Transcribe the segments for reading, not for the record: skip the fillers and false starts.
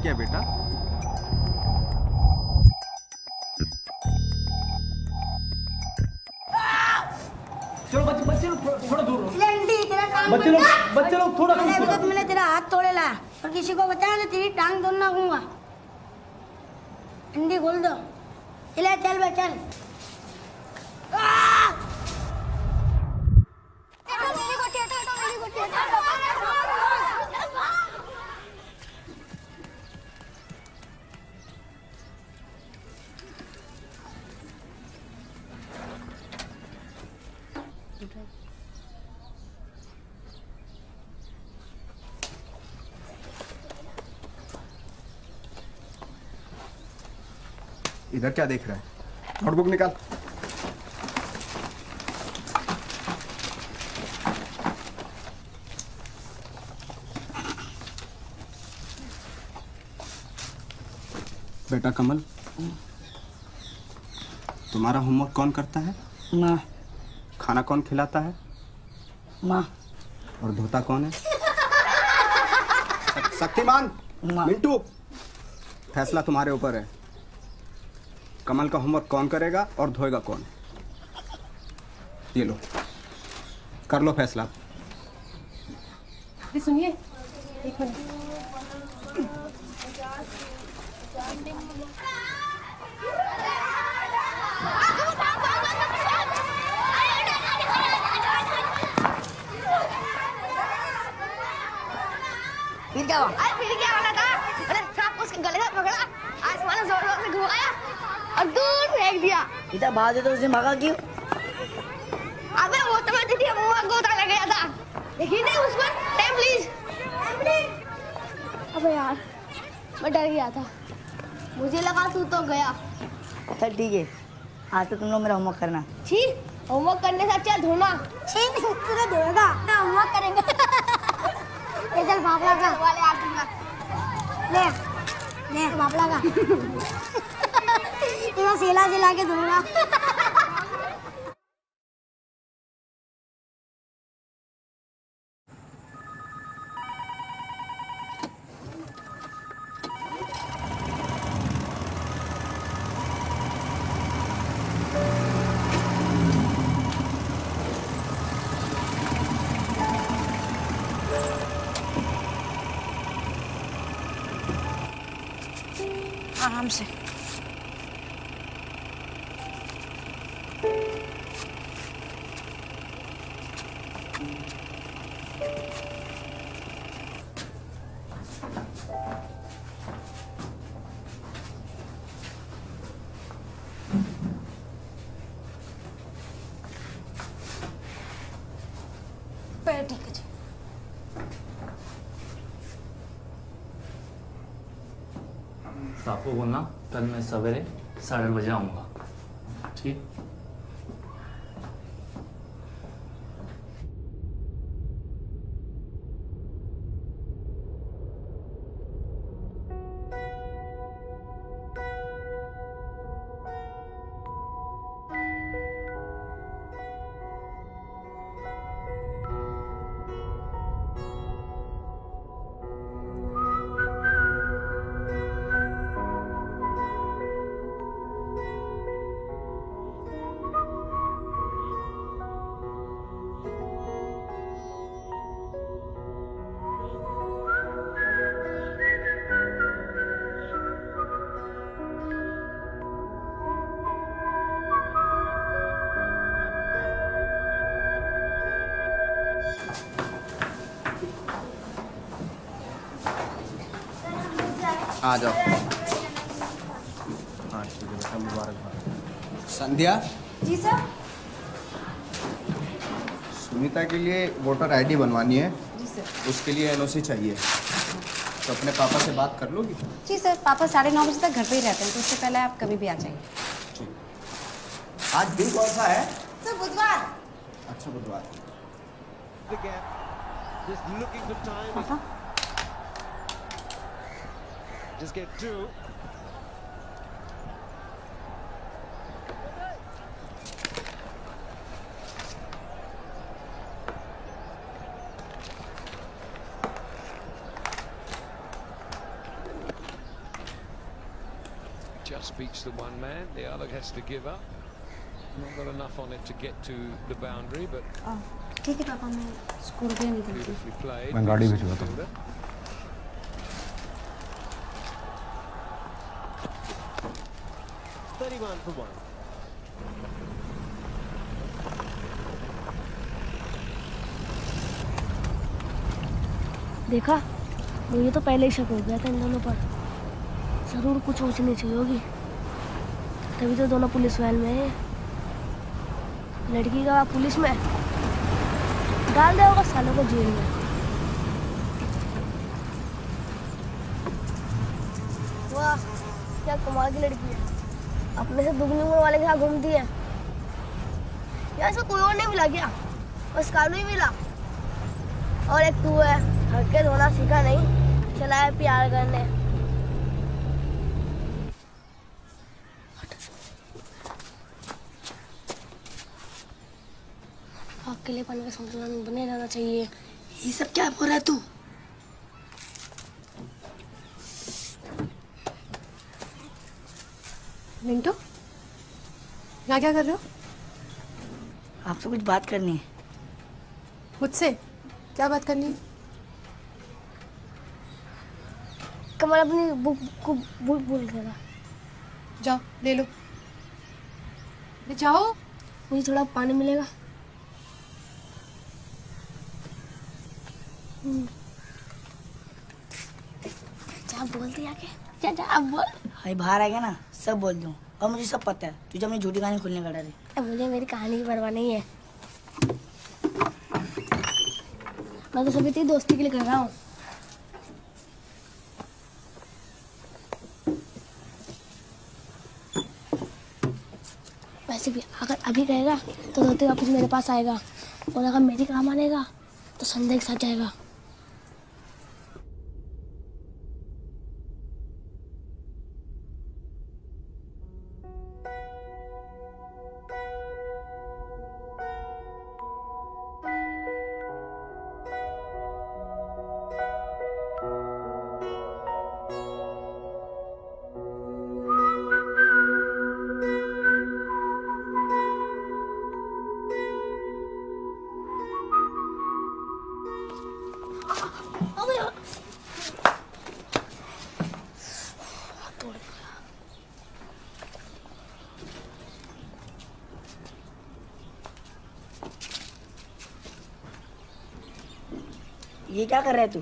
क्या बेटा? चलो बच्चे लोग थोड़ा दूर रहो। बच्चे लोग थोड़ा दूर रहो। मैंने तेरा हाथ तोड़े ला और किसी को बताया तो तेरी टांग तोड़ना दूंगा। अंडी खोल दो। चल बे चल। इधर क्या देख रहा है? नोटबुक निकाल। बेटा कमल, तुम्हारा होमवर्क कौन करता है? माँ। खाना कौन खिलाता है? माँ। और धोता कौन है? शक्तिमान, मिंटू, फैसला तुम्हारे ऊपर है। कमल का होमवर्क कौन करेगा और धोएगा कौन? ये लो, कर लो फैसला। सुनिए, एक मिनट। फिर क्या हुआ? फिर क्या होना था? अरे सांप उसके गले से पकड़ा, आसमान में जोर-जोर से घुमाया और दूर फेंक दिया। इतना भागे तो उसे भागा क्यों? अबे वो तो मैं तेरी मुंह गोता लग गया था। देखिए नहीं उस पर टाइम प्लीज। अबे यार, मैं डर गया था। मुझे लगा तू तो गया। चल ठीक है, आज से तुम लोग मेरा होमवर्क करना। छी, होमवर्क करने से अच्छा धोना। छी, तू तो धोएगा ना, होमवर्क करेंगे। ये चल भापला का वाले आ दूंगा। ले भापला का। इधर सेला सिला के धोना। आराम से। ठीक है जी। साहब को बोलना कल मैं सवेरे 8:30 बजे आऊँगा। ठीक? आ जाओ। हाँ ठीक है बेटा, मुबारकबाद। संध्या। जी सर। सुनीता के लिए वोटर आईडी बनवानी है। जी सर। उसके लिए एनओसी चाहिए, तो अपने पापा से बात कर लोगी? जी सर, पापा 9:30 बजे तक घर पे ही रहते हैं, तो उससे पहले आप कभी भी आ जाइए। आज दिन कौन सा है? सर बुधवार। अच्छा बुधवार। पापा Just get two. beats the one man, the other has to give up. Not got enough on it to get to the boundary, but ठीक है पापा, मैं स्कूल के निकलती हूँ। beautifully played. मैं गाड़ी भिजवा दूँ। Fielder. 31 for 1. देखा, मुझे तो पहले ही शक हो गया था इन दोनों पर। जरूर कुछ ऊंच नीच हुई होगी, तभी तो दोनों पुलिस वैन में है। लड़की का पुलिस में डाल दिया होगा सालों को जेल में। वाह, क्या कमाल की लड़की है, अपने से दुगनी उम्र वाले के साथ घूमती है। यार ऐसा कोई और नहीं मिला क्या? बस कालू ही मिला, और एक तू है, हड़के धोना सीखा नहीं, चला है प्यार करने। अकेलेपन का संतुलन बने रहना चाहिए। ये सब क्या बोल रहा है तू? मिंटू, यहाँ क्या कर रहे हो? आपसे कुछ बात करनी है। मुझसे क्या बात करनी है? कमल अपनी बुक को भूल गया। जाओ ले लो। ले जाओ। मुझे थोड़ा पानी मिलेगा? जा बोल दिया के, जा जा अब बोल। भाई बाहर आ गया ना, सब बोल दूँ, और मुझे सब पता है तुझे अपनी झूठी कहानी खुलने का डर है। अब मुझे मेरी कहानी की परवाह नहीं है, मैं तो सभी तेरी दोस्ती के लिए कर रहा हूँ। वैसे भी अगर अभी कहेगा तो रोते वापस मेरे पास आएगा, और अगर मेरी काम आनेगा तो संदेह के साथ जाएगा। ये क्या कर रहा है तू?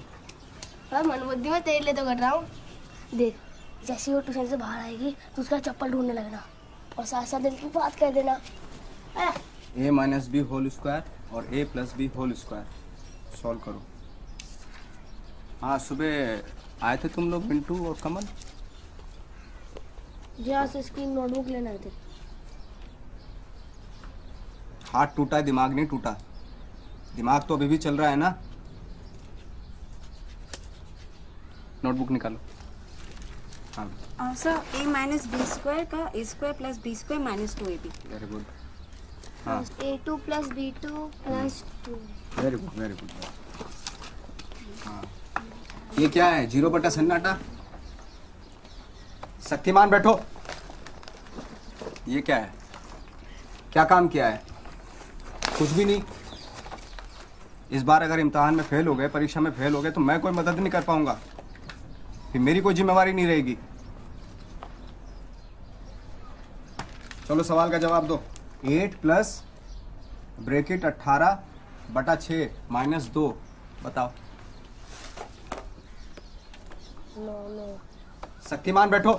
हाँ, मनबुद्धि में तेरे लिए तो कर रहा हूँ। देख, जैसे वो ट्यूशन से बाहर आएगी तो उसका चप्पल ढूंढने लगना, और साथ साथ दिल की बात कह देना। a minus B whole square और a plus B whole square solve करो। हाँ, सुबह आए थे तुम लोग मिंटू और कमल। जहाँ से इसकी नोटबुक लेना थे। हाथ टूटा है, दिमाग नहीं टूटा। दिमाग तो अभी भी चल रहा है ना। नोटबुक निकालो। हाँ sir, a minus B square का a square plus B square minus 2ab। Very good. हाँ a2 plus b2 plus 2। Very good very good. हाँ, ये क्या है? 0 बटा सन्नाटा। शक्तिमान बैठो। ये क्या है? क्या काम किया है? कुछ भी नहीं। इस बार अगर इम्तिहान में फेल हो गए, परीक्षा में फेल हो गए, तो मैं कोई मदद नहीं कर पाऊंगा, फिर मेरी कोई जिम्मेवारी नहीं रहेगी। चलो सवाल का जवाब दो। 8 प्लस ब्रैकेट 18 बटा 6 माइनस 2, बताओ। नो। शक्तिमान बैठो।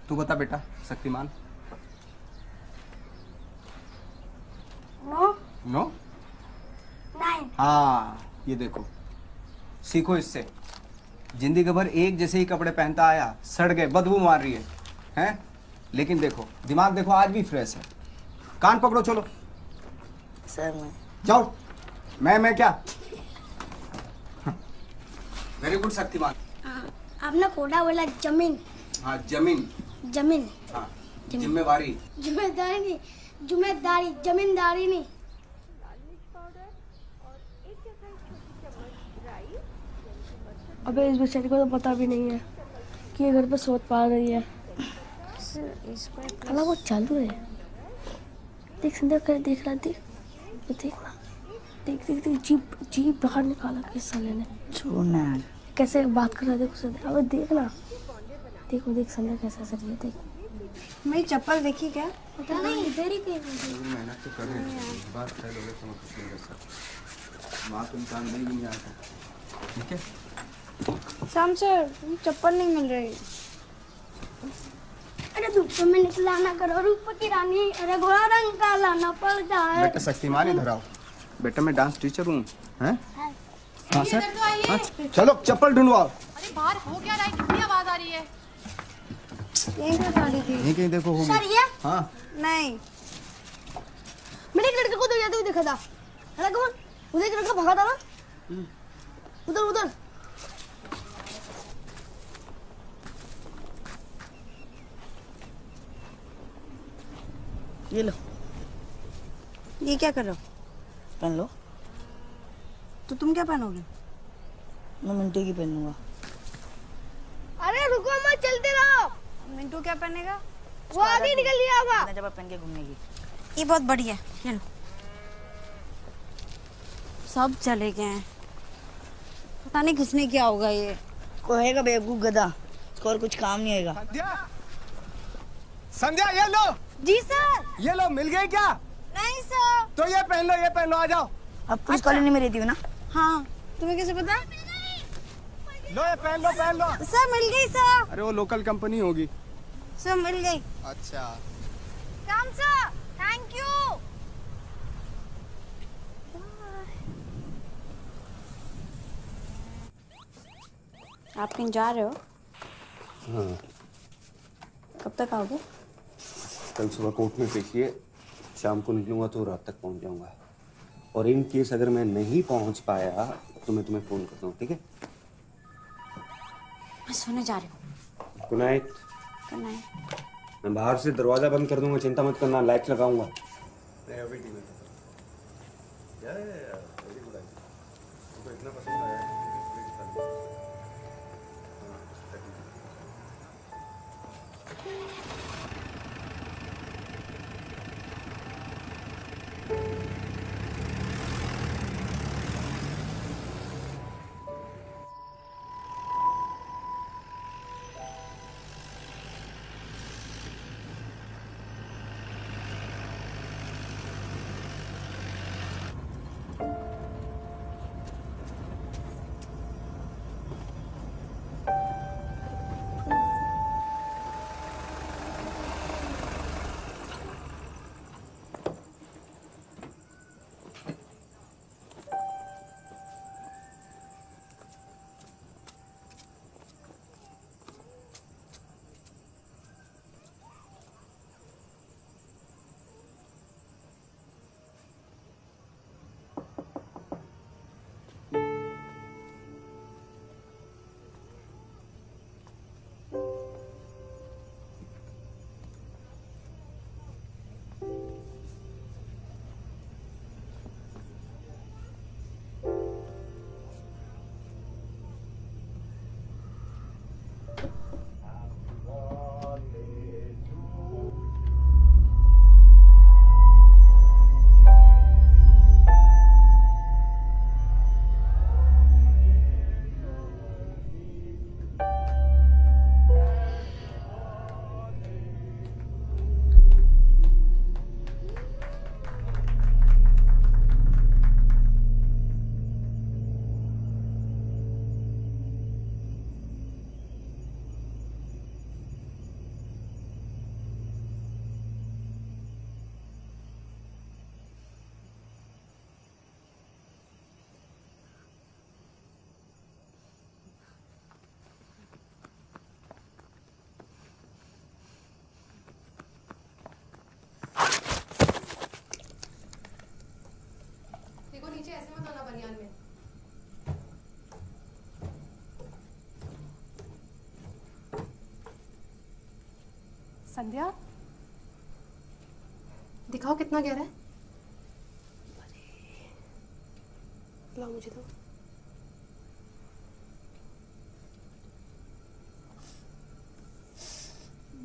तू बता बेटा, शक्तिमान। नो। नो? 9। हाँ, ये देखो, सीखो इससे। जिंदगी भर एक जैसे ही कपड़े पहनता आया, सड़ गए, बदबू मार रही है, हैं? लेकिन देखो, दिमाग देखो आज भी फ्रेश है। कान पकड़ो, चलो। सर मैं जाओ। मैं क्या? Very good Shaktimaan. आपने कोड़ा बोला जमीन। हाँ, जमीन। जमीन। हाँ, जिम्मेवारी। जिम्मेदारी नहीं, जिम्मेदारी, जमींदारी नहीं। अबे इस बेचारी को तो पता भी नहीं है कि ये घर पे सोच पा रही है। काला वो चालू है। देख संध्या कर देख रहा, देख वो देखना, देख देख देख जीप जीप बाहर निकाला किस साले ने। छोड़ना यार। कैसे बात कर रहा है, देख उसे, अब देखना, देखो देख संध्या कैसे हंस रही है, देख। मेरी चप्पल देखी क्या? पता नहीं इधर ही कहीं मेहनत तो कर रहे हैं, बात फेल हो गए तो कुछ नहीं कर सकते। बात इंसान नहीं आता, ठीक है। शाम सर चप्पल नहीं मिल रही। अरे धूप में निकला ना करो, रूप की रानी, अरे घोड़ा रंग का लाना पड़ जाए। बेटा शक्तिमान इधर आओ। बेटा मैं डांस टीचर हूँ, हैं? हाँ सर, हाँ, चलो चप्पल ढूंढवाओ। अरे बाहर हो क्या रहा है, कितनी आवाज आ रही है? यहीं पे गाड़ी थी। यहीं कहीं देखो होगी। सर ये हाँ नहीं, मैंने एक लड़के को तो जाते हुए देखा था। है कौन? उधर एक लड़का भागा था ना, उधर उधर। ये लो, ये क्या कर रहे हो? पहन लो। तो तुम क्या पहनोगे? मैं मिंटू की पहनूंगा। अरे रुको मत, चलते रहो। मिंटू क्या पहनेगा? वो आगे निकल लिया होगा। जब पहन के घूमने की। ये बहुत बढ़िया है, चलो। सब चले गए हैं, पता नहीं किसने क्या होगा ये। कोहेगा बेवकूफ गधा, इसको और कुछ काम नहीं आएगा। संध्या ये लो। जी सर। ये लो, मिल गई क्या? नहीं सर। तो ये पहन लो, ये पहन लो, आ जाओ। अब पुलिस कॉलोनी में रहती हो ना? हाँ, तुम्हें कैसे पता? लो ये पहन लो, पहन लो। सर मिल गई सर। अरे वो लोकल कंपनी होगी। सर मिल गई। अच्छा काम सर, थैंक यू। आप कहीं जा रहे हो? हाँ, कब तक आओगे? कल सुबह कोर्ट में पेशी है, शाम को निकलूंगा तो रात तक पहुंच जाऊंगा। और इन केस अगर मैं नहीं पहुंच पाया तो मैं तुम्हें फोन करता हूँ, ठीक है? मैं सोने जा रही हूँ। Good night. Good night. मैं बाहर से दरवाजा बंद कर दूंगा, चिंता मत करना, लाइट लगाऊंगा। संध्या, दिखाओ कितना गहरा है। लाओ मुझे तो।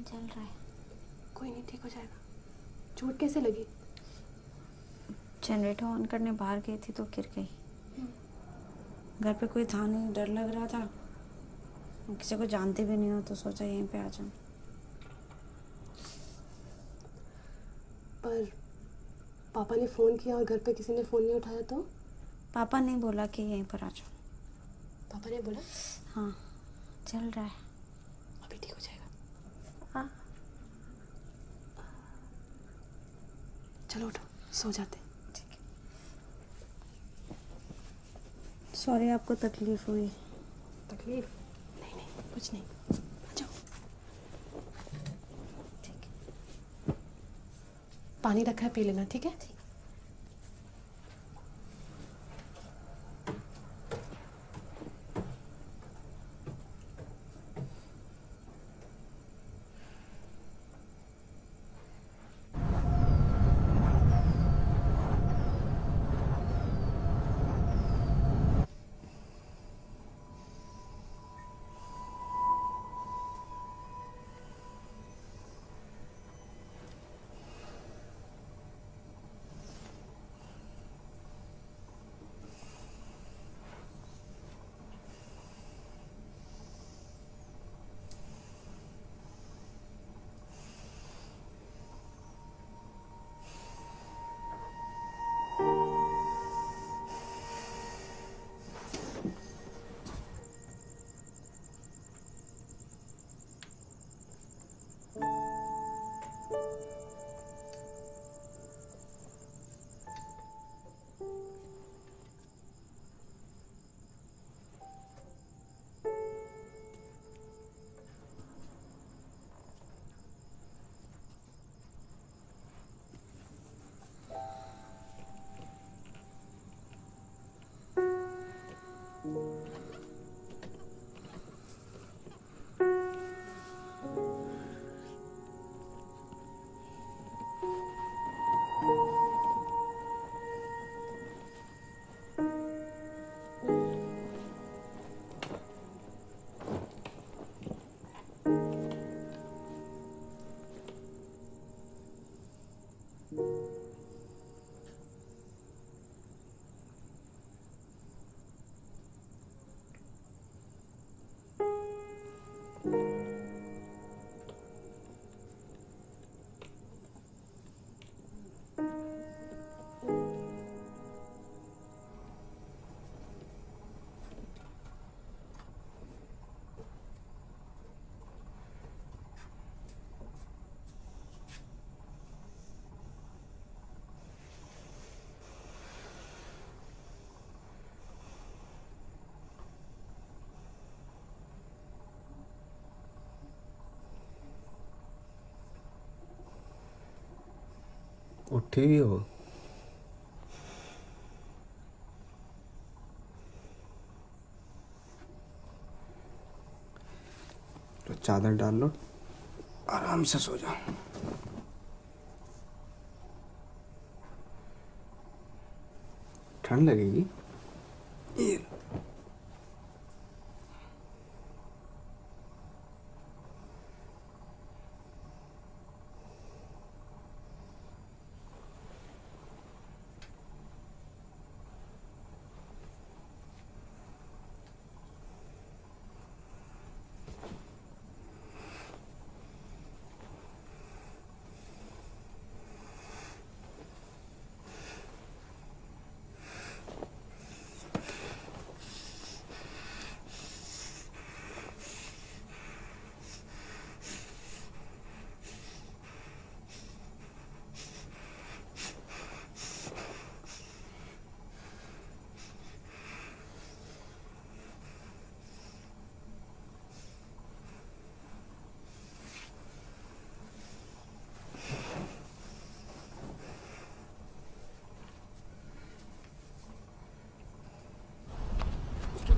जल रहा है। कोई नहीं, ठीक हो जाएगा। चोट कैसे लगी? जनरेटर ऑन करने बाहर गई थी तो गिर गई। घर पे कोई था नहीं, डर लग रहा था, किसी को जानते भी नहीं हो तो सोचा यहीं पे आ जाऊं। पर पापा ने फ़ोन किया और घर पे किसी ने फ़ोन नहीं उठाया तो? पापा ने बोला कि यहीं पर आ जाओ। पापा ने बोला? हाँ, चल रहा है, अभी ठीक हो जाएगा। हाँ। चलो उठो, सो जाते। सॉरी आपको तकलीफ हुई। तकलीफ? नहीं नहीं, कुछ नहीं। आ जाओ। ठीक है, पानी रखा है, पी लेना, ठीक है? उठी भी हो? तो चादर डाल लो, आराम से सो जाओ। ठंड लगेगी। ये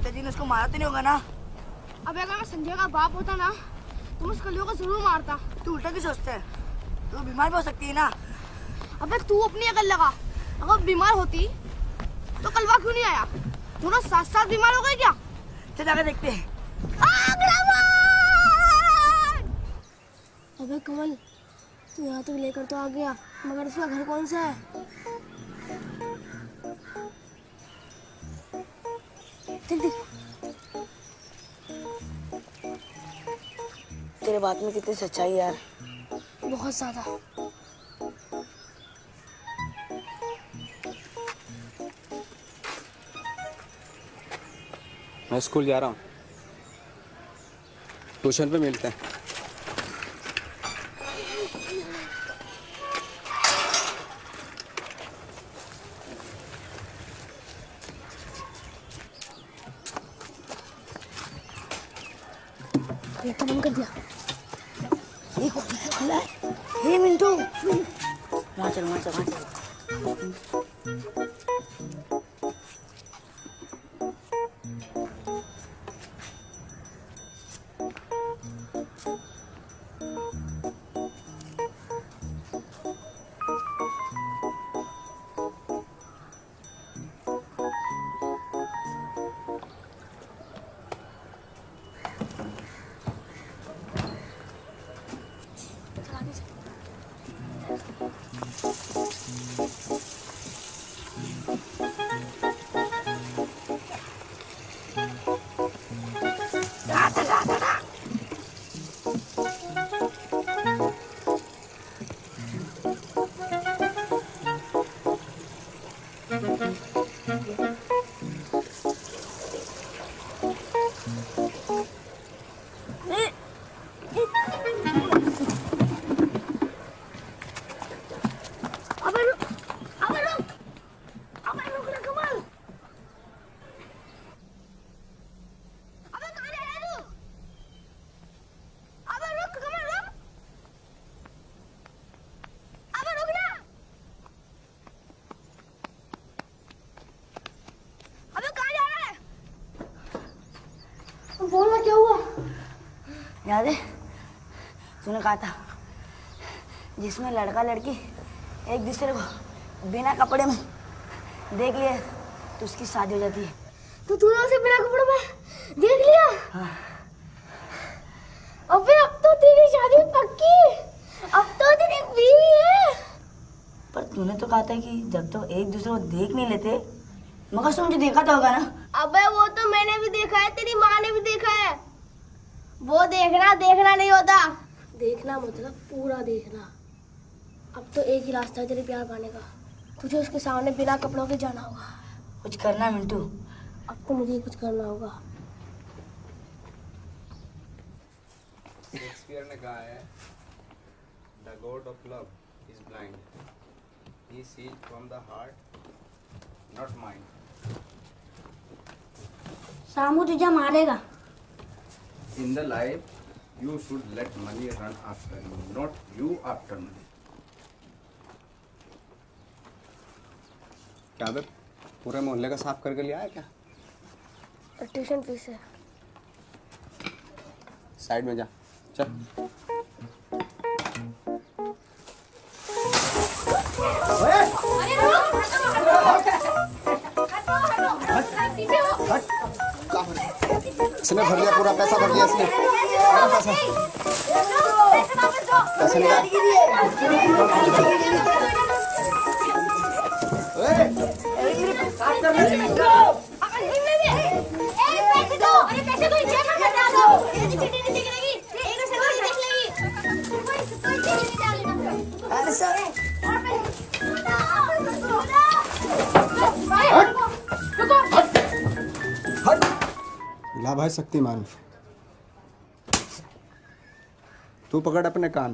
जी ने उसको मारा तो नहीं होगा ना? अबे अगर मैं संजय का बाप होता ना तो मैं उस कलियों को जरूर मारता। तू उल्टा क्यों सोचता है? तू बीमार भी हो सकती है ना। अबे तू अपनी अकल लगा, अगर बीमार होती तो कलवा क्यों नहीं आया? दोनों साथ साथ बीमार हो गए क्या? चल जाकर देखते हैं। अबे कमल, तू यहाँ तक लेकर तो आ गया, मगर इसका घर कौन सा है? देख देख, तेरे बात में कितनी सच्चाई है यार। बहुत ज्यादा। मैं स्कूल जा रहा हूँ, ट्यूशन पे मिलते हैं। गेट बंद कर दिया। ये खुला है। हे मिंटू, वहाँ चल वहाँ चल वहाँ चल। बोलना क्या हुआ? याद है तूने कहा था जिसमें लड़का लड़की एक दूसरे को बिना कपड़े में देख लिया तो उसकी शादी हो जाती है। तो तूने उसे बिना कपड़े में देख लिया? हाँ। अबे अब तो तेरी शादी पक्की, अब तो तेरी बीवी है। पर तूने तो कहा था कि जब तो एक दूसरे को देख नहीं लेते, मगर तुम मुझे देखा तो होगा ना? अबे वो तो मैंने भी देखा है, तेरी माँ ने भी देखा है। वो देखना देखना नहीं होता, देखना मतलब पूरा देखना। अब तो एक ही रास्ता है तेरे प्यार पाने का, तुझे उसके सामने बिना कपड़ों के जाना होगा। कुछ करना मिंटू। अब तो मुझे कुछ करना होगा। शेक्सपियर ने कहा है, the god of love is blind, he sees from the heart not mind. Samu तुझे मारेगा। In the life, you should let money run after you, not you after money. क्या बे, पूरे मोहल्ले का साफ करके लिया है क्या? ट्यूशन फीस है। साइड में जा, चल। इसने भर लिया, पूरा पैसा भर लिया इसने। पैसा निकाल। ला भाई शक्तिमान, तू पकड़ अपने कान।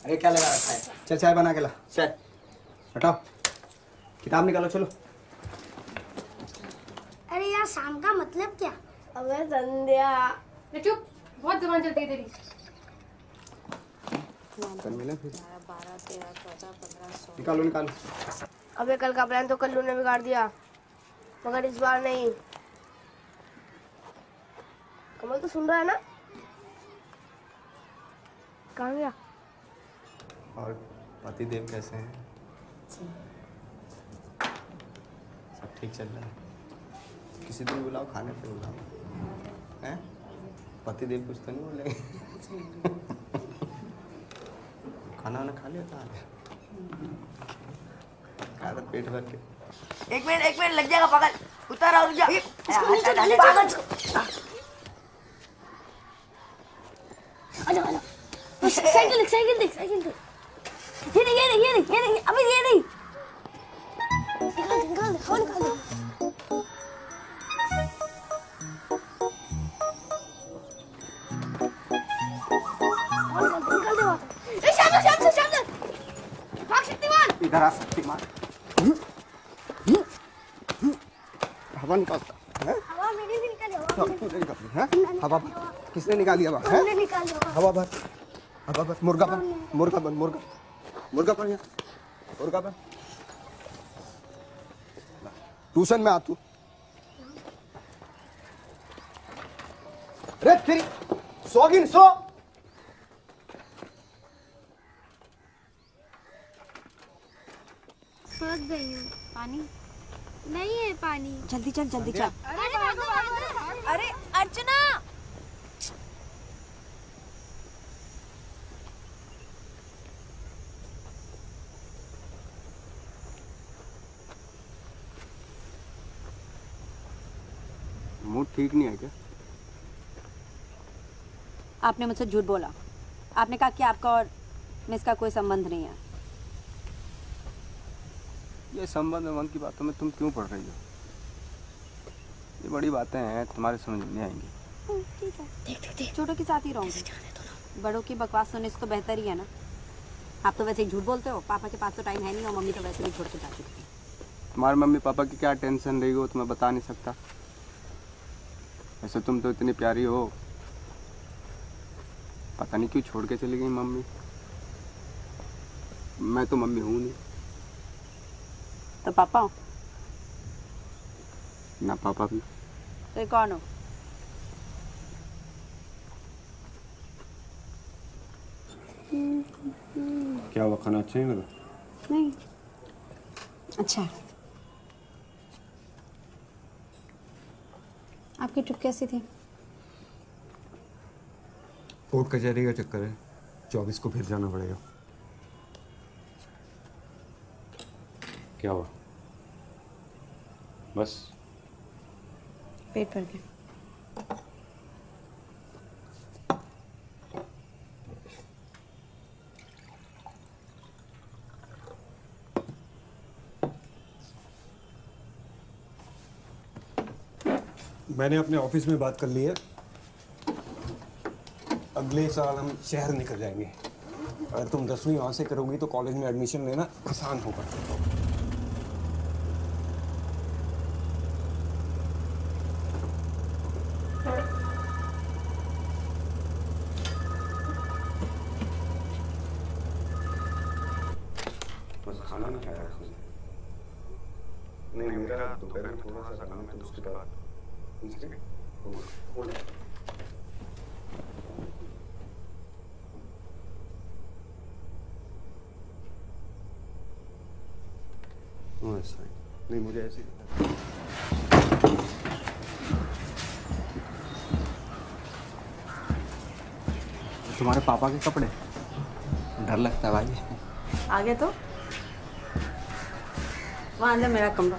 अरे क्या लगा रखा है? चल चाय बना के ला। चाय हटाओ, किताब निकालो, चलो। अरे यार शाम का मतलब क्या? अबे संध्या चुप, बहुत जबान चलती है तेरी। मिले फिर 12, 13, 14, 15, निकालो निकालो। अबे कल का प्लान तो कल्लू ने बिगाड़ दिया, मगर इस बार नहीं। कमल तो सुन रहा है ना? कहाँ गया? और पतिदेव कैसे हैं? सब ठीक चल रहा है? किसी दिन बुलाओ, खाने पे बुलाओ, हैं? पति देव कुछ तो नहीं बोलेंगे? खाना वाना खा लिया था? खाया था पेट भर के? एक मिनट लग जाएगा पागल। उतार और जा पागल। साइकिल देख। ये नहीं अबे ये नहीं। निकाल दे। इधर आ शक्तिमान। हवा निकालता है? हवा मेरी भी निकाली। हवा किसने निकाली? हवा हवा भर। मुर्गा बन यहाँ। मुर्गा बन। ट्यूशन में आ तू। अरे तेरी सो फंस गई हूँ। पानी नहीं है पानी। जल्दी चल। अरे अर्चना, मूड ठीक नहीं है क्या? आपने मुझसे झूठ बोला। आपने कहा कि आपका और मिस का कोई संबंध नहीं है। ये संबंध की बातों में तुम क्यों पढ़ रही हो? ये बड़ी बातें हैं, तुम्हारे समझ में नहीं आएंगी। देख छोटों के साथ ही रहूंगी। बड़ों की बकवास सुनने से तो बेहतर ही है ना। आप तो वैसे ही झूठ बोलते हो। पापा के पास तो टाइम है नहीं और मम्मी तो वैसे भी छोड़ के जा चुकी है। तुम्हारे मम्मी पापा की क्या टेंशन रही हो तो मैं बता नहीं सकता। वैसे तुम तो इतनी प्यारी हो, पता नहीं क्यों छोड़ के चली गई मम्मी। मैं तो मम्मी हूँ नहीं। तो पापा हो? ना पापा भी। तो ये कौन हो? क्या हुआ, खाना अच्छा नहीं लगा? नहीं। अच्छा, आपकी ट्रिप कैसी थी? कोर्ट कचहरी का चक्कर है, 24 को फिर जाना पड़ेगा। क्या हुआ? बस पेट भर के। मैंने अपने ऑफिस में बात कर ली है। अगले साल हम शहर निकल जाएंगे। अगर तुम 10वीं वहां से करोगी तो कॉलेज में एडमिशन लेना आसान होगा। बस खाना नहीं खाया नहीं, मेरा दोपहर में थोड़ा सा काम है तो उसके बाद नहीं, मुझे ऐसे तुम्हारे पापा के कपड़े, डर लगता है भाई। आगे तो वहाँ अंदर मेरा कमरा।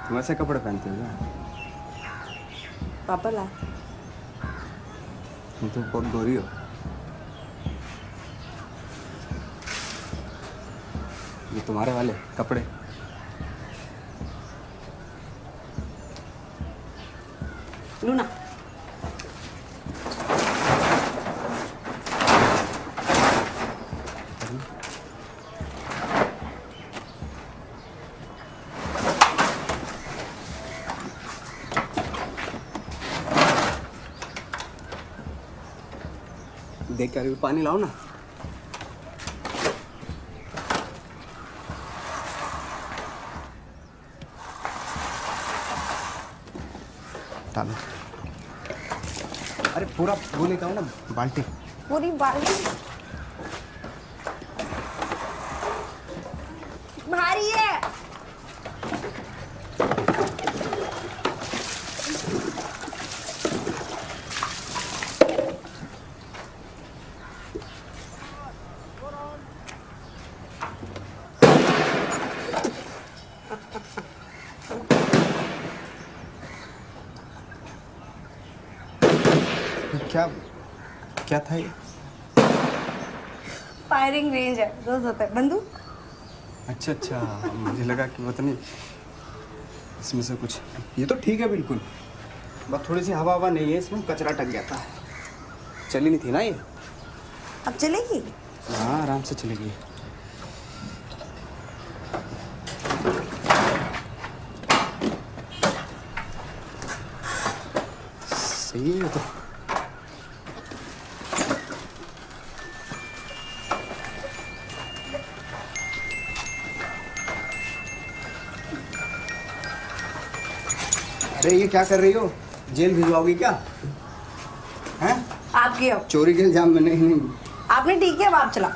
तुम ऐसे कपड़े पहनते हो क्या? पापा ला। तुम तो बहुत गोरी हो। ये तुम्हारे वाले कपड़े। लूना देख कर पानी लाओ ना। डालो। अरे पूरा वो लेके आओ ना, बाल्टी। पूरी बाल्टी भारी है। क्या क्या था ये? फायरिंग रेंज है, रोज होता है बंदूक। अच्छा अच्छा, मुझे लगा कि पता नहीं इसमें से कुछ। ये तो ठीक है बिल्कुल, बस थोड़ी सी हवा हवा नहीं है इसमें, कचरा टक जाता है। चली नहीं थी ना ये? अब चलेगी? हाँ आराम से चलेगी। सही है तो। अरे ये क्या कर रही हो? जेल भिजवाओगी क्या? हैं? आपकी हो। चोरी के इल्जाम में नहीं। आपने ठीक है, अब आप चला।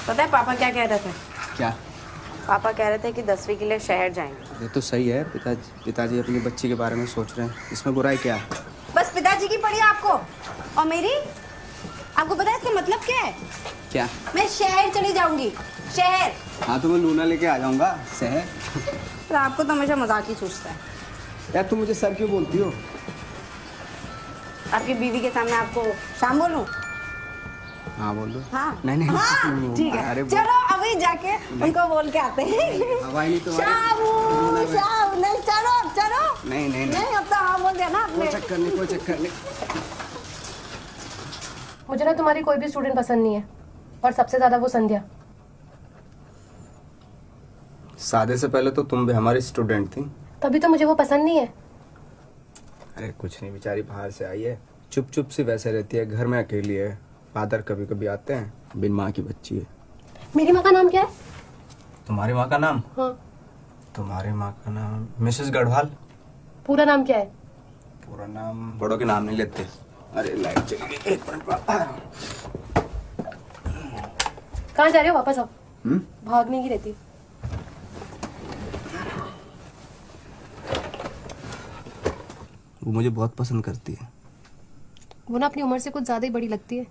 पता है पापा क्या कह रहे थे? क्या? पापा कह रहे थे कि 10वीं के लिए शहर जाएंगे। ये तो सही है, पिताजी अपनी बच्ची के बारे में सोच रहे हैं, इसमें बुराई क्या है? बस पिताजी की पड़ी आपको, और मेरी? आपको पता है इसका मतलब क्या है? क्या? मैं शहर चली जाऊंगी, शहर। हाँ तो मैं लूना लेके आ जाऊंगा शहर। तो आपको तो हमेशा मजाक ही सूझता है। यार तुम मुझे सर क्यों बोलती हो? आपकी बीवी के सामने आपको शाम बोलूं? हाँ बोल दो। हाँ नहीं हाँ, ठीक है। अरे चलो अभी जाके उनको बोल के आते हैं। हवाई नहीं तुम्हारी। शाम नहीं, चलो चलो। नहीं नहीं नहीं, अब तो हाँ बोल दिया ना आपने। कोई चक्कर नहीं, कोई चक्कर नहीं। मुझे ना तुम्हारी कोई भी स्टूडेंट पसंद नहीं है, और सबसे ज्यादा वो संध्या। शादी से पहले तो तुम भी हमारी स्टूडेंट थी। तभी तो मुझे वो पसंद नहीं है। अरे कुछ नहीं, बेचारी बाहर से आई है, चुप चुप सी वैसे रहती है, घर में अकेली है। फादर कभी कभी आते हैं, बिन माँ की बच्ची है। मेरी माँ का नाम क्या है? तुम्हारी माँ का नाम? हाँ। तुम्हारी माँ का नाम मिसेस गढ़वाल। पूरा नाम क्या है? पूरा नाम बड़ों के नाम नहीं लेते। अरे लाइट चली गई, एक मिनट। कहाँ जा रहे हो? वापस आओ। भागने की रहती। वो मुझे बहुत पसंद करती है। वो ना अपनी उम्र से कुछ ज्यादा ही बड़ी लगती है।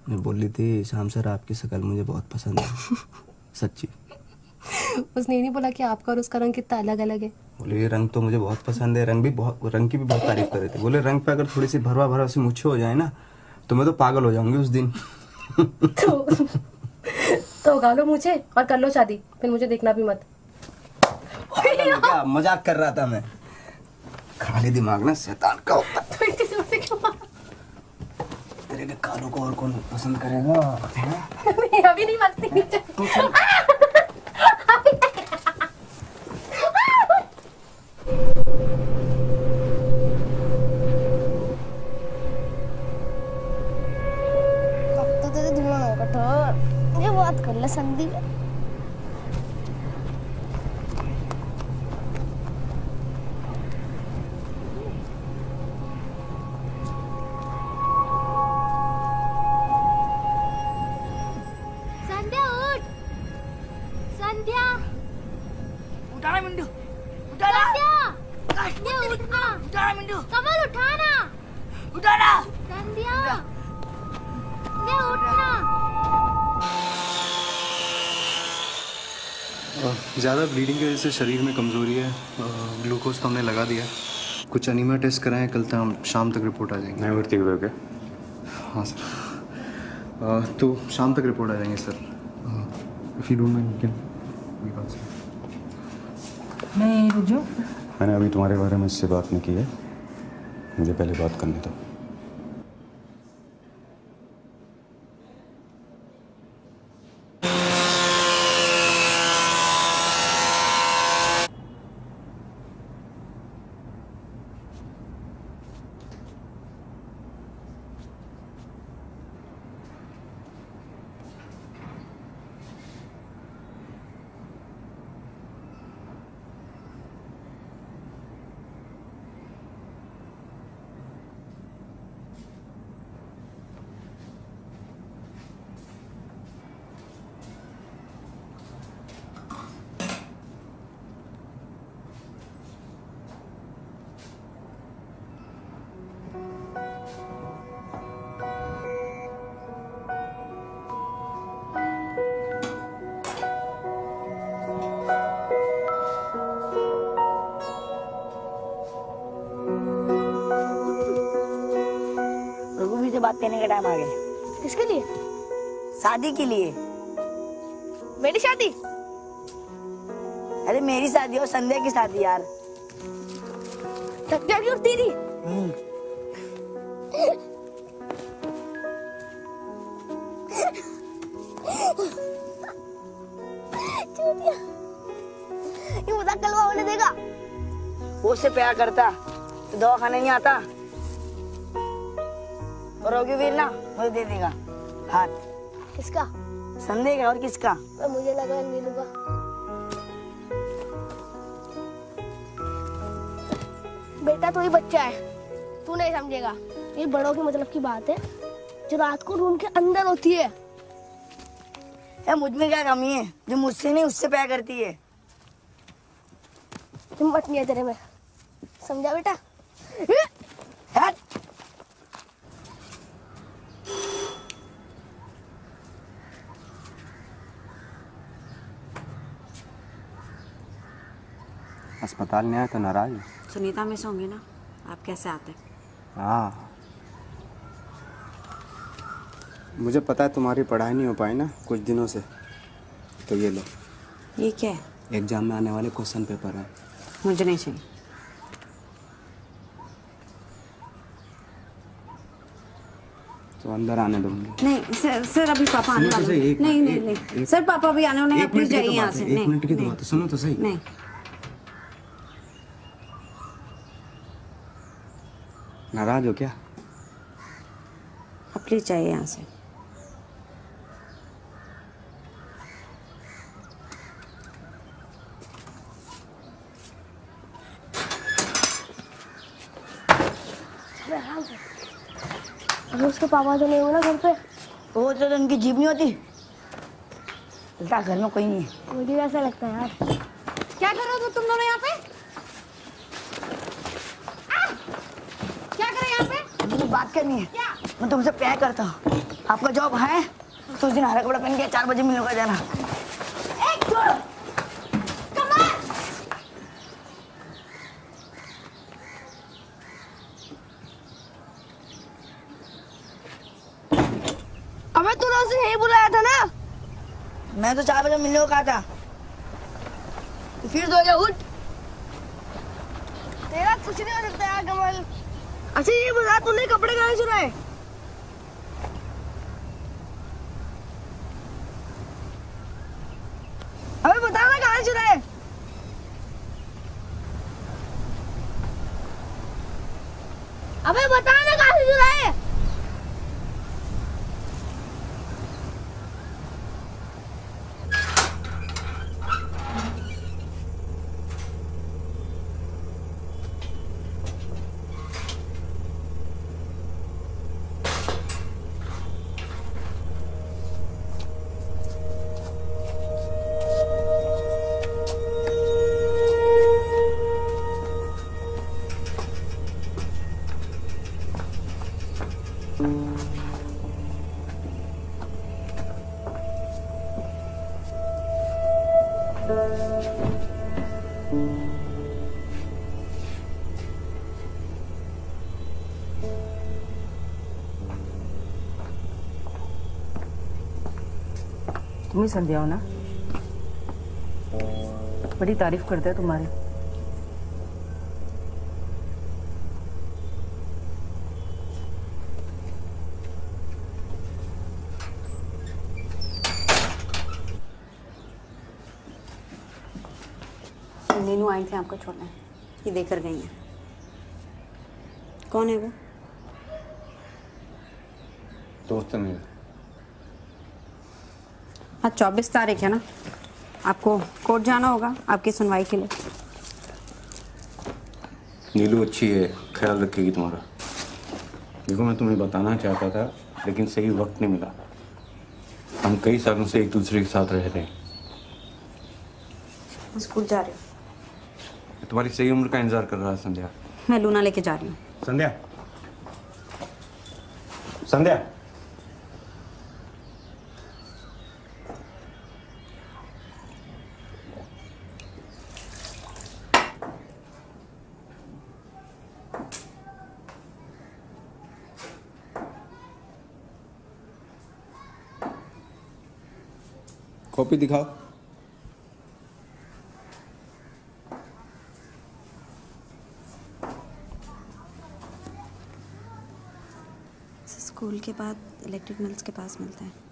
मैं बोल रही थी शाम सर आपकी शक्ल मुझे बहुत पसंद है। सच्ची। उसने ये नहीं बोला कि आपका और उसका रंग कितना अलग अलग है? बोले ये रंग तो मुझे बहुत पसंद है, रंग की भी बहुत तारीफ कर रहे थे। बोले रंग पे अगर थोड़ी सी भरवा भरवा सी मुच्छे हो जाए ना तो मैं तो पागल हो जाऊंगी उस दिन। तो उगा लो मुझे और कर लो शादी, फिर मुझे देखना भी मत। क्या मजाक कर रहा था मैं। खाली दिमाग ना शैतान का होता है। तो इतनी जोर से क्यों मारा? तेरे के कानों को और कौन पसंद करेगा? नहीं, अभी नहीं मस्ती नीचे। अब तो तेरे दिमाग में कठोर, ये बात कर ले संदीप। संध्या उठ, संध्या। उठाना मिंटू, उठाना। संध्या उठना। उठाना मिंटू, कमल उठाना। उठाना। संध्या, संध्या उठना। ज़्यादा ब्लीडिंग की वजह से शरीर में कमज़ोरी है। ग्लूकोज तो हमने लगा दिया, कुछ अनीमिया टेस्ट कराएं, कल तक शाम तक रिपोर्ट आ जाएंगे। नहीं भर्ती हुए क्या? हाँ सर, तो शाम तक रिपोर्ट आ जाएंगे sir. If you don't mind can we बात से। मैं रुक जाऊँ? मैंने अभी तुम्हारे बारे में इससे बात नहीं की है, मुझे पहले बात करने दो। बात करने का टाइम आ गया। किसके लिए? शादी के लिए। मेरी शादी? अरे मेरी शादी और संध्या की शादी यार। संध्या की और तेरी? ये मजाक कलवा होने देगा? वो उससे प्यार करता तो दवा खाने नहीं आता। और रघुवीर ना मुझे दे देगा हाथ। किसका? संदेह का और किसका? मुझे लगा नीलू का। बेटा तो ही बच्चा है, तू नहीं समझेगा। ये बड़ों के मतलब की बात है जो रात को रूम के अंदर होती है। मुझ में क्या कमी है जो मुझसे नहीं उससे प्यार करती है? हिम्मत नहीं है तेरे में, समझा बेटा? हट। अस्पताल में आए तो नाराज है। सुनीता मिस होंगी ना, आप कैसे आते? हाँ मुझे पता है तुम्हारी पढ़ाई नहीं हो पाई ना कुछ दिनों से, तो ये लो। ये क्या है? एग्जाम में आने वाले क्वेश्चन पेपर है। मुझे नहीं चाहिए। तो अंदर आने दूंगी। नहीं सर अभी पापा आने वाले हैं। नहीं सर पापा भी आने वाले हैं, प्लीज जाइए यहाँ से। एक मिनट की बात है, सुनो तो सही। नहीं नाराज हो क्या? अब प्लीज जाइए यहाँ से। अगर उसके पापा तो नहीं हो ना घर पे? वो तो उनकी जीभ नहीं होती। उल्टा घर में कोई नहीं है। मुझे ऐसा लगता है यार। क्या कर रहे हो तुम दोनों यहाँ पे? क्या कर रहे हैं यहाँ पे? मुझे बात करनी है। मैं तुमसे प्यार करता हूँ। आपका जॉब है तो उस दिन हरा कपड़ा पहन के 4 बजे मिलने का जाना। अबे तूने उसे यही बुलाया था ना? मैं तो 4 बजे मिलने को कहा था। तो फिर सो जा, उठ। तेरा कुछ नहीं हो सकता यार कमल। अच्छा ये बता तूने कपड़े कहाँ चुराए? अबे बता ना कहाँ चुराए? अबे बता ना कहाँ से चुराए? तुम ही संध्या हो ना? बड़ी तारीफ करते हैं तुम्हारी। नीनू आई थी आपको छोड़ने, ये देकर गई हैं। कौन है वो? दोस्त है मेरा। आज 24 तारीख है ना, आपको कोर्ट जाना होगा आपकी सुनवाई के लिए। नीलू अच्छी है, ख्याल रखेगी तुम्हारा। देखो मैं तुम्हें बताना चाहता था लेकिन सही वक्त नहीं मिला। हम कई सालों से एक दूसरे के साथ रह रहे हैं। स्कूल जा रही हूँ। तुम्हारी सही उम्र का इंतजार कर रहा है संध्या। मैं लूना लेके जा रही हूँ। संध्या, संध्या। कॉपी दिखाओ। स्कूल के बाद इलेक्ट्रिक मिल्स के पास मिलता है।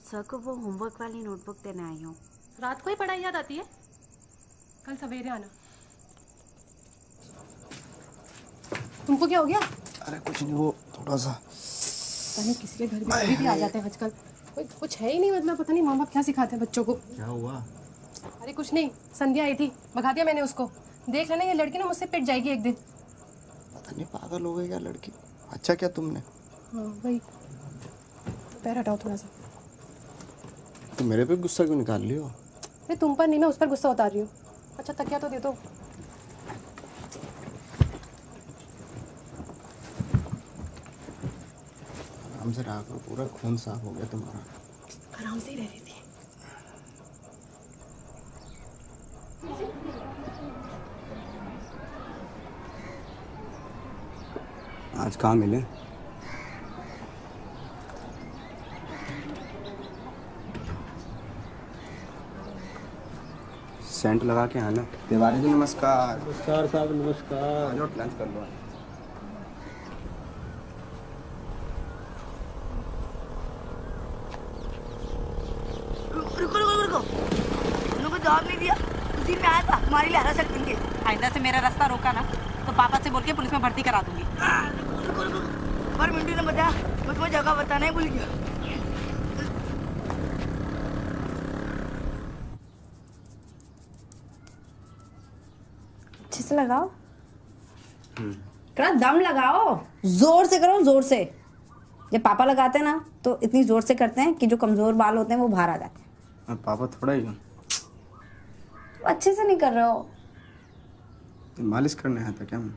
सर को वो होमवर्क वाली नोटबुक देने आई हूँ। रात को ही पढ़ाई याद आती है? कल सवेरे आना। तुमको क्या हो गया? अरे कुछ नहीं, वो थोड़ा सा पता नहीं किसी के घर में कभी भी आ जाते हैं आजकल। कोई कुछ है ही नहीं, मतलब पता नहीं माँ बाप क्या सिखाते हैं बच्चों को। क्या हुआ? अरे कुछ नहीं, संध्या आई थी, भगा दिया मैंने उसको। देख लेना ये लड़की ना मुझसे पिट जाएगी एक दिन। पता नहीं पागल हो गई क्या लड़की। अच्छा क्या तुमने? हाँ वही, पैर हटाओ थोड़ा सा। तो मेरे पे गुस्सा क्यों निकाल लियो? अरे तुम पर नहीं, मैं उस पर गुस्सा उतार रही हूँ। अच्छा तकिया तो दे दो। आराम से रहा करो, पूरा खून साफ हो गया तुम्हारा। आराम से ही रह रही थी। आज कहाँ मिले? सेंट लगा के आना। तिवारी जी नमस्कार। नमस्कार साहब, नमस्कार। आज लंच कर लो। रुको रुको रुको, उनको जवाब नहीं दिया, उसी में आया था हमारे लिए हरा सकते थे। आइंदा से मेरा रास्ता रोका ना तो पापा से बोल के पुलिस में भर्ती करा दूंगी। रुको रुको, पर मिंटू ने बताया, मैं तुम्हें जगह बताना ही भूल गया। से लगाओ, थोड़ा दम लगाओ, जोर से करो, जोर से। जब पापा लगाते हैं ना तो इतनी जोर से करते हैं कि जो कमजोर बाल होते हैं वो बाहर आ जाते हैं। पापा थोड़ा ही अच्छे से नहीं कर रहे हो। मालिश करने आया था क्या मैं?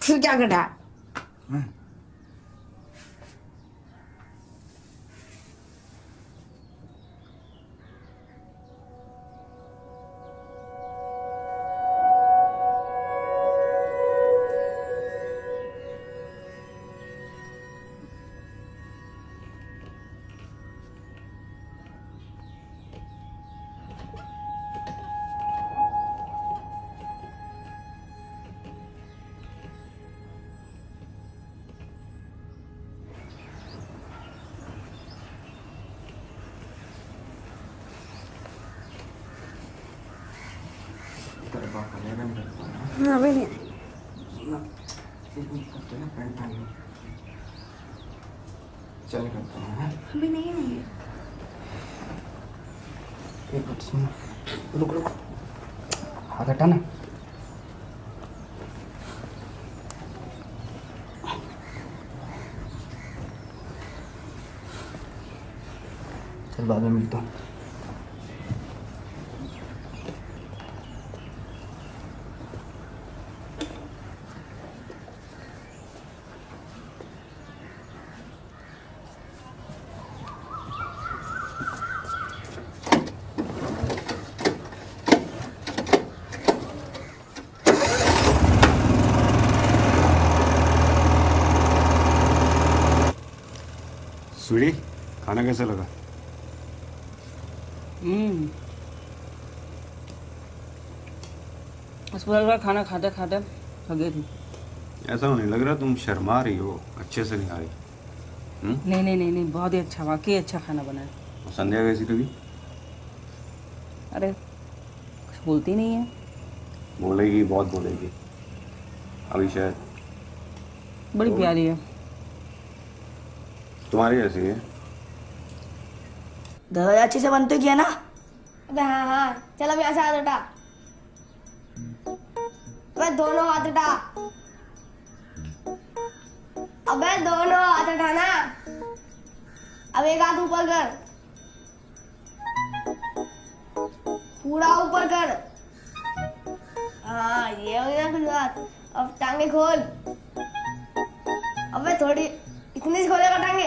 फिर क्या करना है? अभी नहीं चल करते हैं। अभी नहीं है। एक मिनट सुन, रुक रुक, हाथ हटा ना। चल बाद में मिलता हूँ। स्वीटी, खाना कैसा लगा? अस्पताल का खाना खाते खाते थक गई थी। ऐसा नहीं लग रहा, तुम शर्मा रही हो, अच्छे से नहीं आ रही। नहीं नहीं नहीं नहीं, बहुत ही अच्छा, वाकई अच्छा खाना बना है। और संध्या कैसी लगी? अरे कुछ बोलती नहीं है। बोलेगी, बहुत बोलेगी अभी शायद। बड़ी प्यारी है। तुम्हारी कैसी है? दादा अच्छे से बनते किया ना? अबे हाँ हाँ, चल अब यहाँ से हाथ उठा। अबे दोनों हाथ उठा। अबे दोनों हाथ उठाना। अब एक हाथ ऊपर कर, पूरा ऊपर कर। हाँ ये हो गया कुछ बात। अब टांगे खोल। अबे थोड़ी इतनी सी खोलेगा टांगे?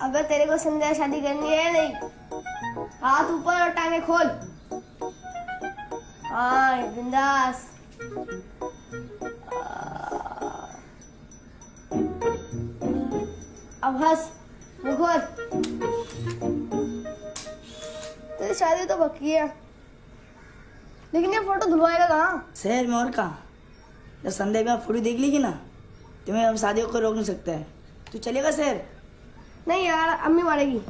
अबे तेरे को संध्या शादी करनी है नहीं? हाथ ऊपर और टांगे खोल। हाँ बिंदास। अब हंस, मुंह खोल। तेरी शादी तो पक्की है, लेकिन ये फोटो धुलवाएगा कहाँ? शहर में और कहाँ? जब संध्या में फोटो देख लेगी ना, तुम्हें हम शादी को रोक नहीं सकता है। तू चलेगा शहर? नहीं यार, अम्मी मारेगी।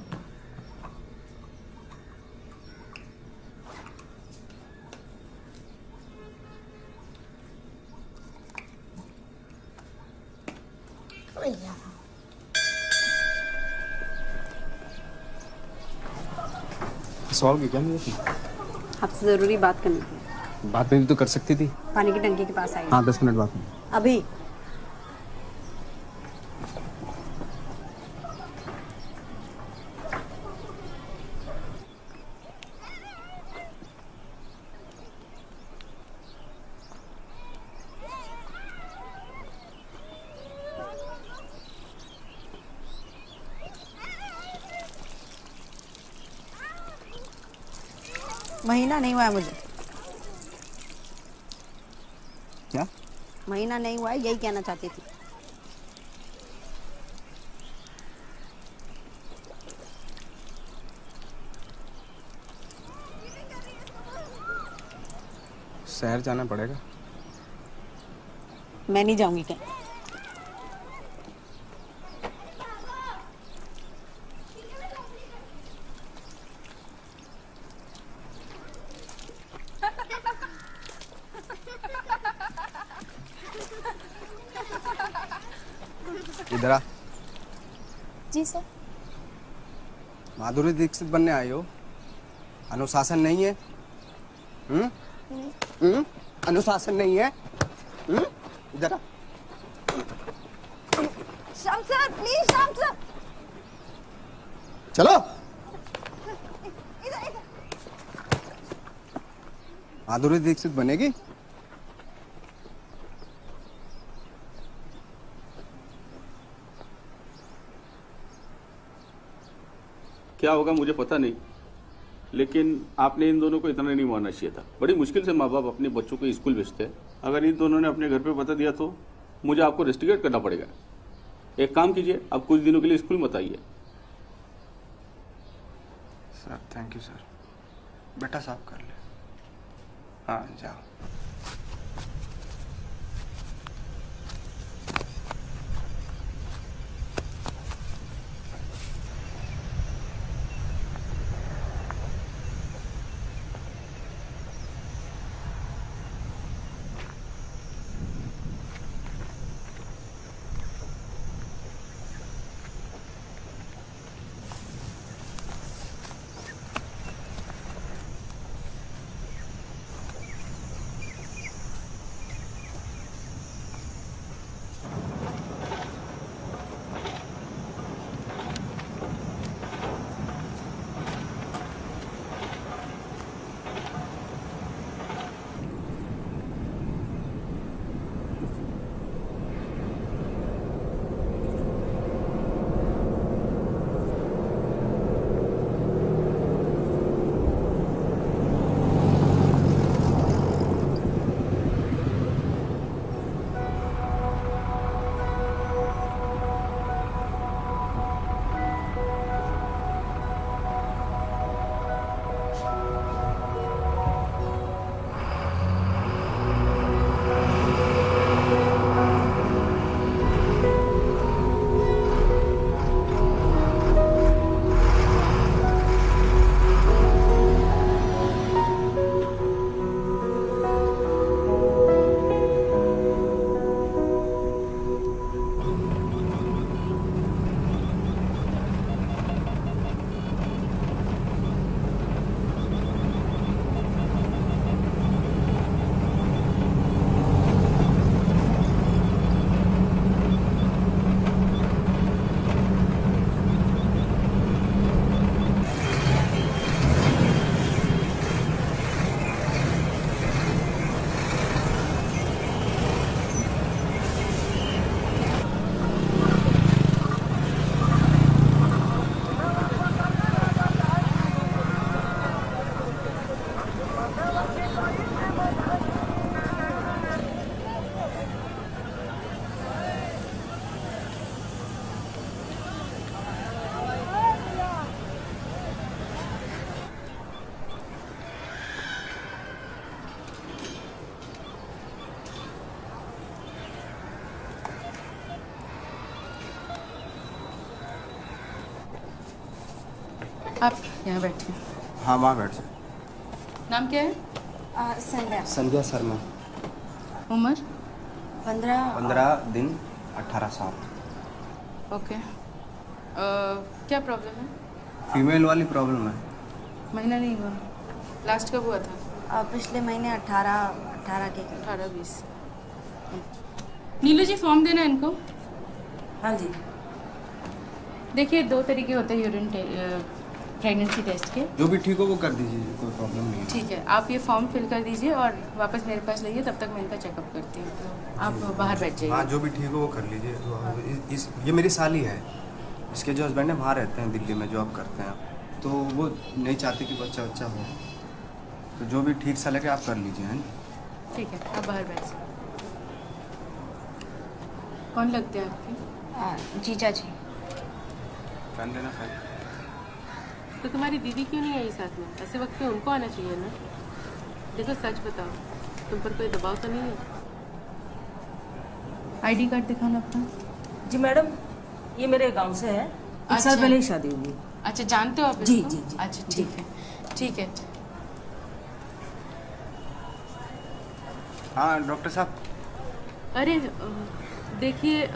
सॉल्व क्या मुझे? आपसे जरूरी बात करनी थी। बात में भी तो कर सकती थी। पानी की टंकी के पास आई। हाँ 10 मिनट बाद में। अभी महीना नहीं हुआ है मुझे। क्या? महीना नहीं हुआ है, यही कहना चाहती थी। शहर जाना पड़ेगा। मैं नहीं जाऊंगी कहीं। इधर आ। जी सर। माधुरी दीक्षित बनने आई हो? अनुशासन नहीं है? अनुशासन नहीं है। इधर आ। Shyam sir please, Shyam sir चलो। इधर इधर। माधुरी दीक्षित बनेगी। क्या होगा मुझे पता नहीं, लेकिन आपने इन दोनों को इतना नहीं मानना चाहिए था। बड़ी मुश्किल से माँ बाप अपने बच्चों को स्कूल भेजते हैं। अगर इन दोनों ने अपने घर पे बता दिया तो मुझे आपको रेस्टिकेट करना पड़ेगा। एक काम कीजिए, आप कुछ दिनों के लिए स्कूल मत आइए। Sir thank you sir. बेटा साफ कर ले। हाँ जाओ। आप यहाँ बैठिए। हाँ वहाँ बैठ जाए। नाम क्या है? संध्या। संध्या शर्मा। उम्र? 15 दिन 18 साल। ओके। क्या प्रॉब्लम है? फीमेल वाली प्रॉब्लम है। महीना नहीं हुआ? लास्ट कब हुआ था? पिछले महीने 18 के 18-20। नीलू जी फॉर्म देना है इनको। हाँ जी। देखिए 2 तरीके होते हैं यूरिन प्रेगनेंसी टेस्ट के। जो भी ठीक हो वो कर दीजिए, कोई प्रॉब्लम नहीं है। ठीक है, आप ये फॉर्म फिल कर दीजिए और वापस मेरे पास लाइए, तब तक मैं इनका चेकअप करती हूँ। तो आप बाहर बैठ जाइए। हाँ जो भी ठीक हो वो कर लीजिए। तो ये मेरी साली है, इसके जो हस्बैंड है वहाँ रहते हैं, दिल्ली में जॉब करते हैं, तो वो नहीं चाहते कि बच्चा हो, तो जो भी ठीक सा लगे आप कर लीजिए। हैं ठीक है, आप बाहर बैठ जाइए। कौन लगते हैं आपके? जीजा जी। फैन देना फैन। तो तुम्हारी दीदी क्यों नहीं आई साथ में? ऐसे वक्त पे उनको आना चाहिए ना। देखो सच बताओ, तुम पर कोई दबाव तो नहीं है? आईडी कार्ड दिखाना अपना। जी मैडम, ये मेरे गांव से है। एक साल पहले ही शादी हुई। अच्छा, जानते हो आप जी इसको? जी जी। अच्छा ठीक है, ठीक है। हाँ डॉक्टर साहब। अरे देखिए,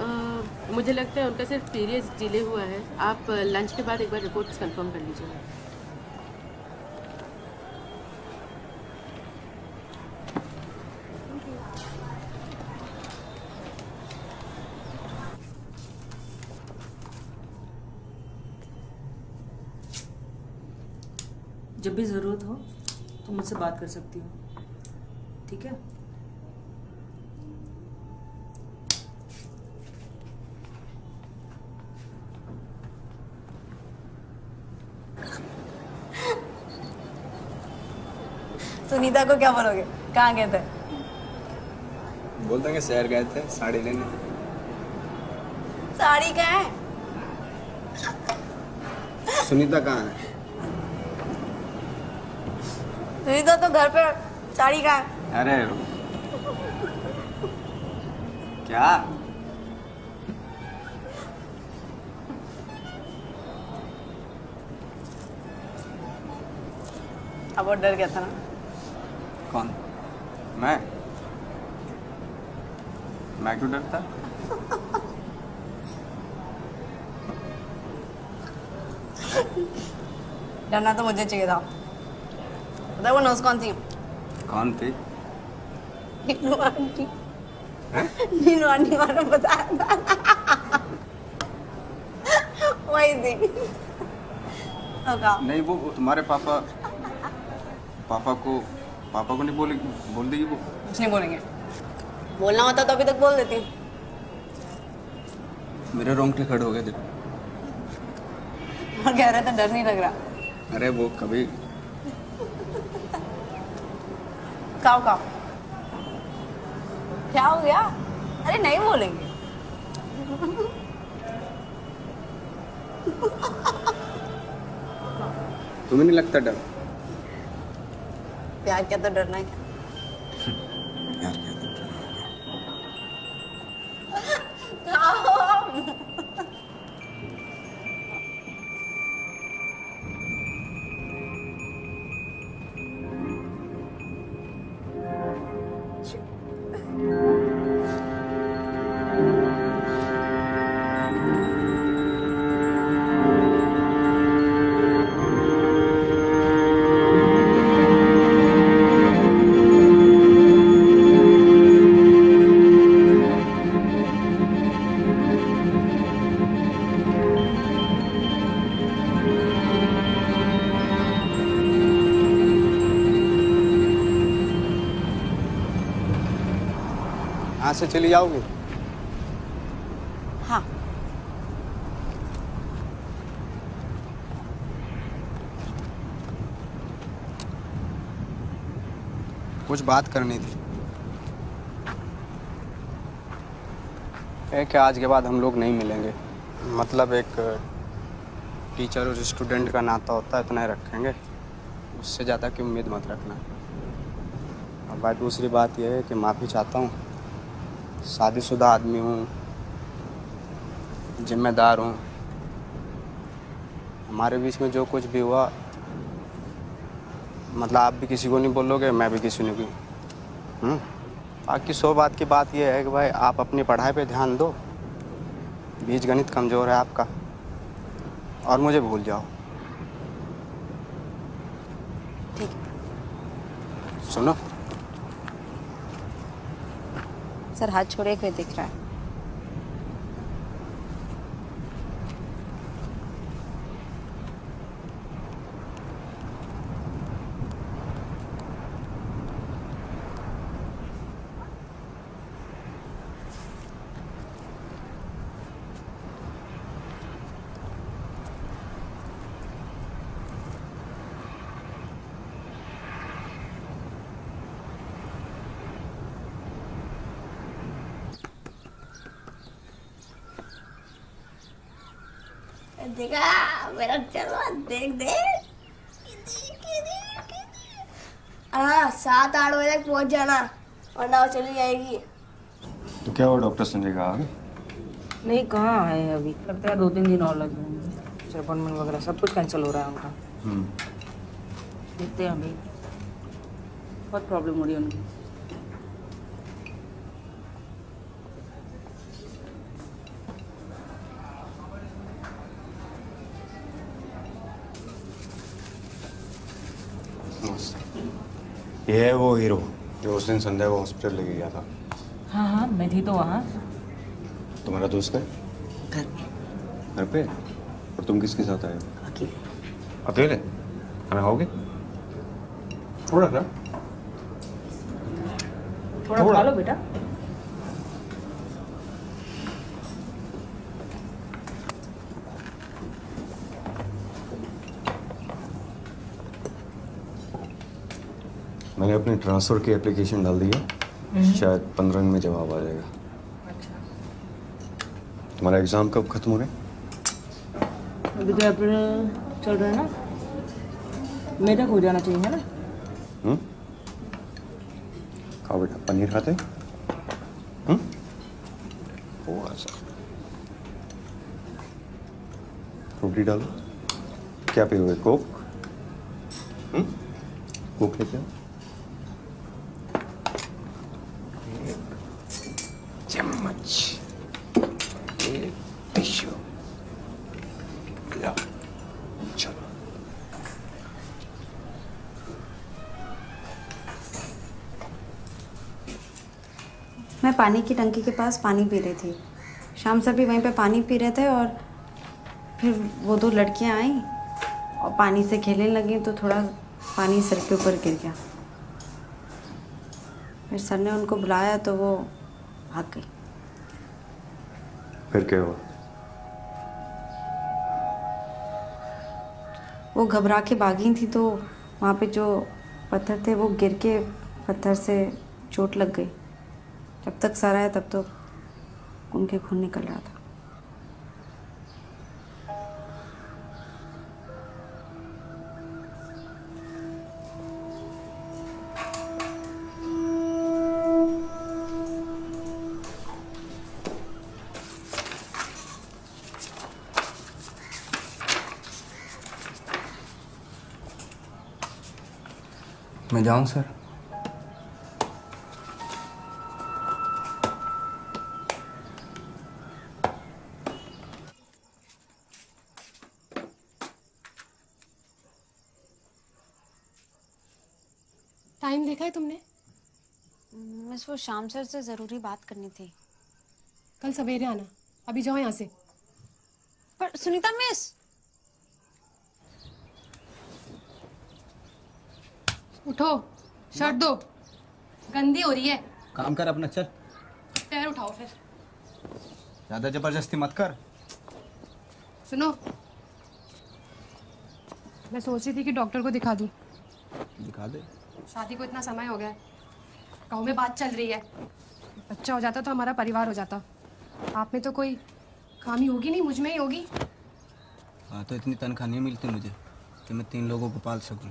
मुझे लगता है उनका सिर्फ पीरियड्स डिले हुआ है। आप लंच के बाद एक बार रिपोर्ट्स कंफर्म कर लीजिएगा। जब भी ज़रूरत हो तो मुझसे बात कर सकती हो, ठीक है? सुनीता को क्या बोलोगे? कहाँ गए थे? बोल देंगे शहर गए थे साड़ी लेने। साड़ी कहाँ है? सुनीता कहाँ है? सुनीता तो घर पे, साड़ी कहाँ है? अरे क्या? अब वो डर गया था ना? कौन? मैं क्यों डरता? डरना तो मुझे चाहिए था। पता है वो नर्स कौन थी? कौन थी? नीनू आंटी। नीनू आंटी वाला बताया था। वही थी। नहीं वो तुम्हारे पापा को नहीं बोल देगी वो? कुछ नहीं बोलेंगे। बोलना होता तो अभी तक बोल देती। मेरे रोंगटे खड़े हो गए देखो। और कह रहे थे डर नहीं लग रहा। अरे वो कभी काओ क्या हो गया? अरे नहीं बोलेंगे। तुम्हें नहीं लगता डर? प्यार क्या तो डरना है क्या? यार क्या तो डर? यहाँ से चली जाओगे? हाँ। कुछ बात करनी थी। एक आज के बाद हम लोग नहीं मिलेंगे। मतलब एक टीचर और स्टूडेंट का नाता होता है, इतना ही रखेंगे। उससे ज़्यादा की उम्मीद मत रखना। और बात दूसरी बात यह है कि माफ़ी चाहता हूँ। शादीशुदा आदमी हूँ, जिम्मेदार हूँ। हमारे बीच में जो कुछ भी हुआ, मतलब आप भी किसी को नहीं बोलोगे, मैं भी किसी ने भी। बाकी 100 बात की बात यह है कि भाई आप अपनी पढ़ाई पे ध्यान दो। बीज गणित कमज़ोर है आपका, और मुझे भूल जाओ। ठीक। सुनो, सर हाथ छोड़े हुए दिख रहा है। देखा मेरा चलो देख। हाँ 7-8 बजे तक पहुंच जाना, वरना वो चली जाएगी। तो क्या हुआ, डॉक्टर संजय का आ गए? नहीं, कहाँ आए अभी? लगता है 2-3 दिन और लग जाएंगे। अपॉइंटमेंट वगैरह सब कुछ कैंसिल हो रहा है उनका। देखते हैं अभी, बहुत प्रॉब्लम हो रही है उनकी। ये है वो हीरो जो उस दिन संध्या को हॉस्पिटल लेके गया था। हाँ, मैं थी तो वहाँ। तुम्हारा दोस्त है? घर पे? और तुम किसके साथ आए हो? अकेले। अकेले? हमें आओगे? थोड़ा सा थोड़ा खा लो बेटा। मैंने अपने ट्रांसफ़र की एप्लीकेशन डाल दी है, शायद 15 दिन में जवाब आ जाएगा। अच्छा, तुम्हारा एग्ज़ाम कब ख़त्म हो रहा है? अभी तो अप्रैल चल रहा है ना, मई तक हो जाना चाहिए, है ना? खाओ बेटा, पनीर खाते? थोड़ा सा फ्रूटी डालो। क्या पियोगे, कोक? कोक लेते हो? चम्मच, एक टिश्यू, चलो। मैं पानी की टंकी के पास पानी पी रही थी, शाम सर भी वहीं पे पानी पी रहे थे, और फिर वो दो लड़कियां आईं और पानी से खेलने लगी, तो थोड़ा पानी सर के ऊपर गिर गया। फिर सर ने उनको बुलाया तो वो भाग गई। फिर क्या हुआ? वो घबरा के भागी थी, तो वहाँ पे जो पत्थर थे वो गिर के पत्थर से चोट लग गई। जब तक सर आया तब तो उनके खून निकल रहा था। मैं जाऊं सर? टाइम देखा है तुमने? मिस वो शाम सर से ज़रूरी बात करनी थी। कल सवेरे आना, अभी जाओ यहाँ से। पर सुनीता मिस, उठो, शर्ट दो, गंदी हो रही है। काम कर अपना, चल। पैर उठाओ फिर। ज्यादा जबरदस्ती मत कर। सुनो, मैं सोच रही थी कि डॉक्टर को दिखा दूं। दिखा दे। शादी को इतना समय हो गया है, गाँव में बात चल रही है, बच्चा हो जाता तो हमारा परिवार हो जाता। आप में तो कोई खामी होगी नहीं, मुझ में ही होगी। हाँ, तो इतनी तनख्वाह नहीं मिलती मुझे कि मैं 3 लोगों को पाल सकूं।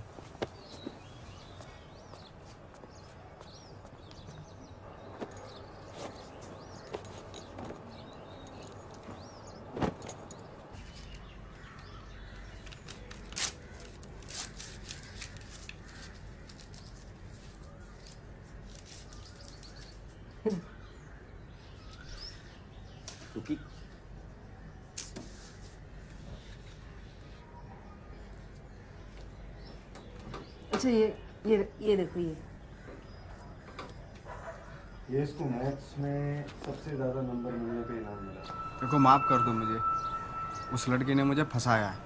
रुकी। अच्छा, ये देखो, ये इसको मैथ्स में सबसे ज़्यादा नंबर मिलने पे इनाम मिला। देखो, माफ़ कर दो मुझे, उस लड़की ने मुझे फंसाया है।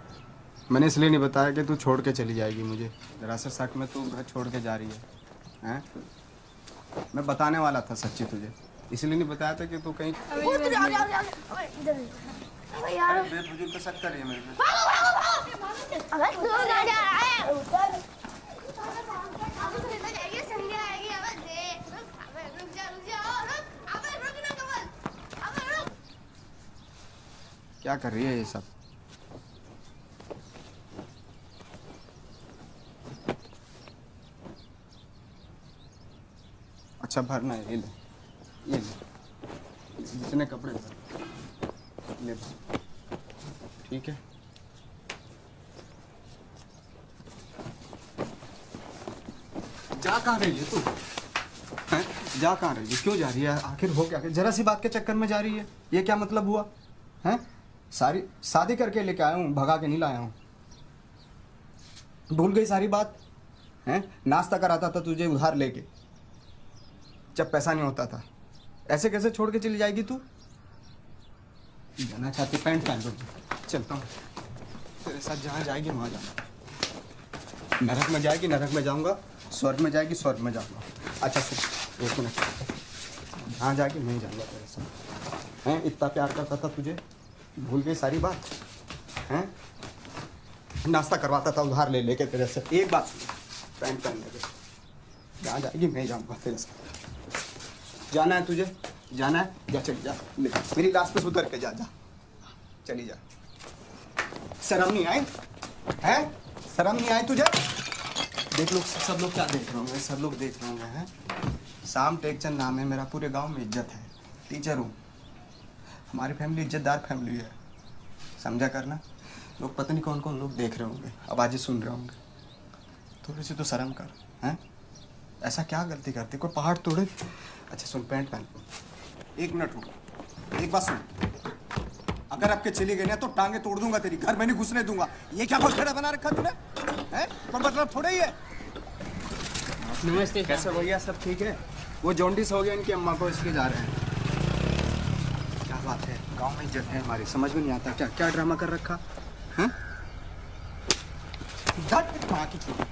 मैंने इसलिए नहीं बताया कि तू छोड़ के चली जाएगी मुझे। जरा सा शक में तू घर छोड़ के जा रही है, हैं? मैं बताने वाला था सच्ची तुझे, इसलिए नहीं बताया था कि तू कहीं बेफजूल का शक कर रही है मेरे पे। क्या कर रही है ये सब? अच्छा भरना है, ये ले, ये ले, जितने कपड़े भर ले, ठीक है। जा कहाँ रही है तू? हैं? जा कहाँ रही है? क्यों जा रही है? आखिर हो क्या? जरा सी बात के चक्कर में जा रही है, ये क्या मतलब हुआ? हैं? सारी शादी करके लेके आया हूँ, भगा के नहीं लाया हूँ। भूल गई सारी बात? हैं? नाश्ता कराता था तुझे उधार लेके, जब पैसा नहीं होता था। ऐसे कैसे छोड़ के चली जाएगी तू? जाना चाहती पैंट पहन लो, चलता हूँ तेरे साथ। जहाँ जाएगी वहाँ जाऊँगा। नरक में जाएगी, नरक में जाऊँगा। स्वर्ग में जाएगी, स्वर्ग में जाऊंगा। अच्छा सुन, एक मिनट, जहाँ जाएगी मैं जाऊंगा तेरे साथ। हैं, इतना प्यार करता था तुझे, भूल गई सारी बात? हैं, नाश्ता करवाता था उधार ले लेके तेरे से। एक बात सुन, पैंट पहन लेके जहाँ जाएगी मैं जाऊंगा तेरे साथ। जाना है तुझे, जाना है, जा चली जा, ले मेरी लाश पे उतर के जा, जा चली जा। शर्म नहीं आई? हैं, शर्म नहीं आई तुझे? देख लो, सब लोग क्या देख रहे होंगे, सब लोग देख रहे होंगे। हैं, शाम टेकचंद नाम है मेरा, पूरे गांव में इज्जत है, टीचर हूँ। हमारी फैमिली इज्जतदार फैमिली है, समझा करना। लोग पता नहीं कौन कौन लोग देख रहे होंगे, आवाज़ें सुन रहे होंगे। थोड़ी सी तो शर्म कर। हैं, ऐसा क्या गलती करती, कोई पहाड़ तोड़े? अच्छा सुन, पैंट पहन, एक मिनट रुक, एक बात सुन, अगर आपके चली गई ना तो टांगे तोड़ दूंगा तेरी, घर में नहीं घुसने दूंगा। ये क्या बखेड़ा बना रखा तूने? हैं, कोई मतलब थोड़ा ही है। नमस्ते। कैसे भैया, सब ठीक है? वो जॉन्डिस हो गया इनकी अम्मा को, इसलिए जा रहे हैं। क्या बात है, गांव में इज्जत है हमारी, समझ में नहीं आता क्या क्या ड्रामा कर रखा। हैं, धट माँ की चोट।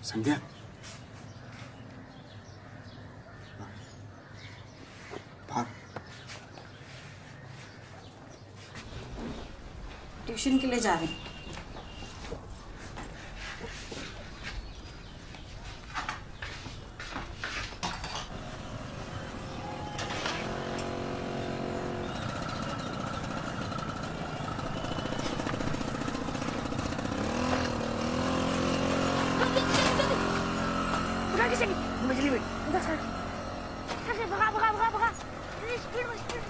संध्या, ट्यूशन के लिए जा रहे हैं। बिजली में भगा भगा भगा भगा, स्पीड में, स्पीड में।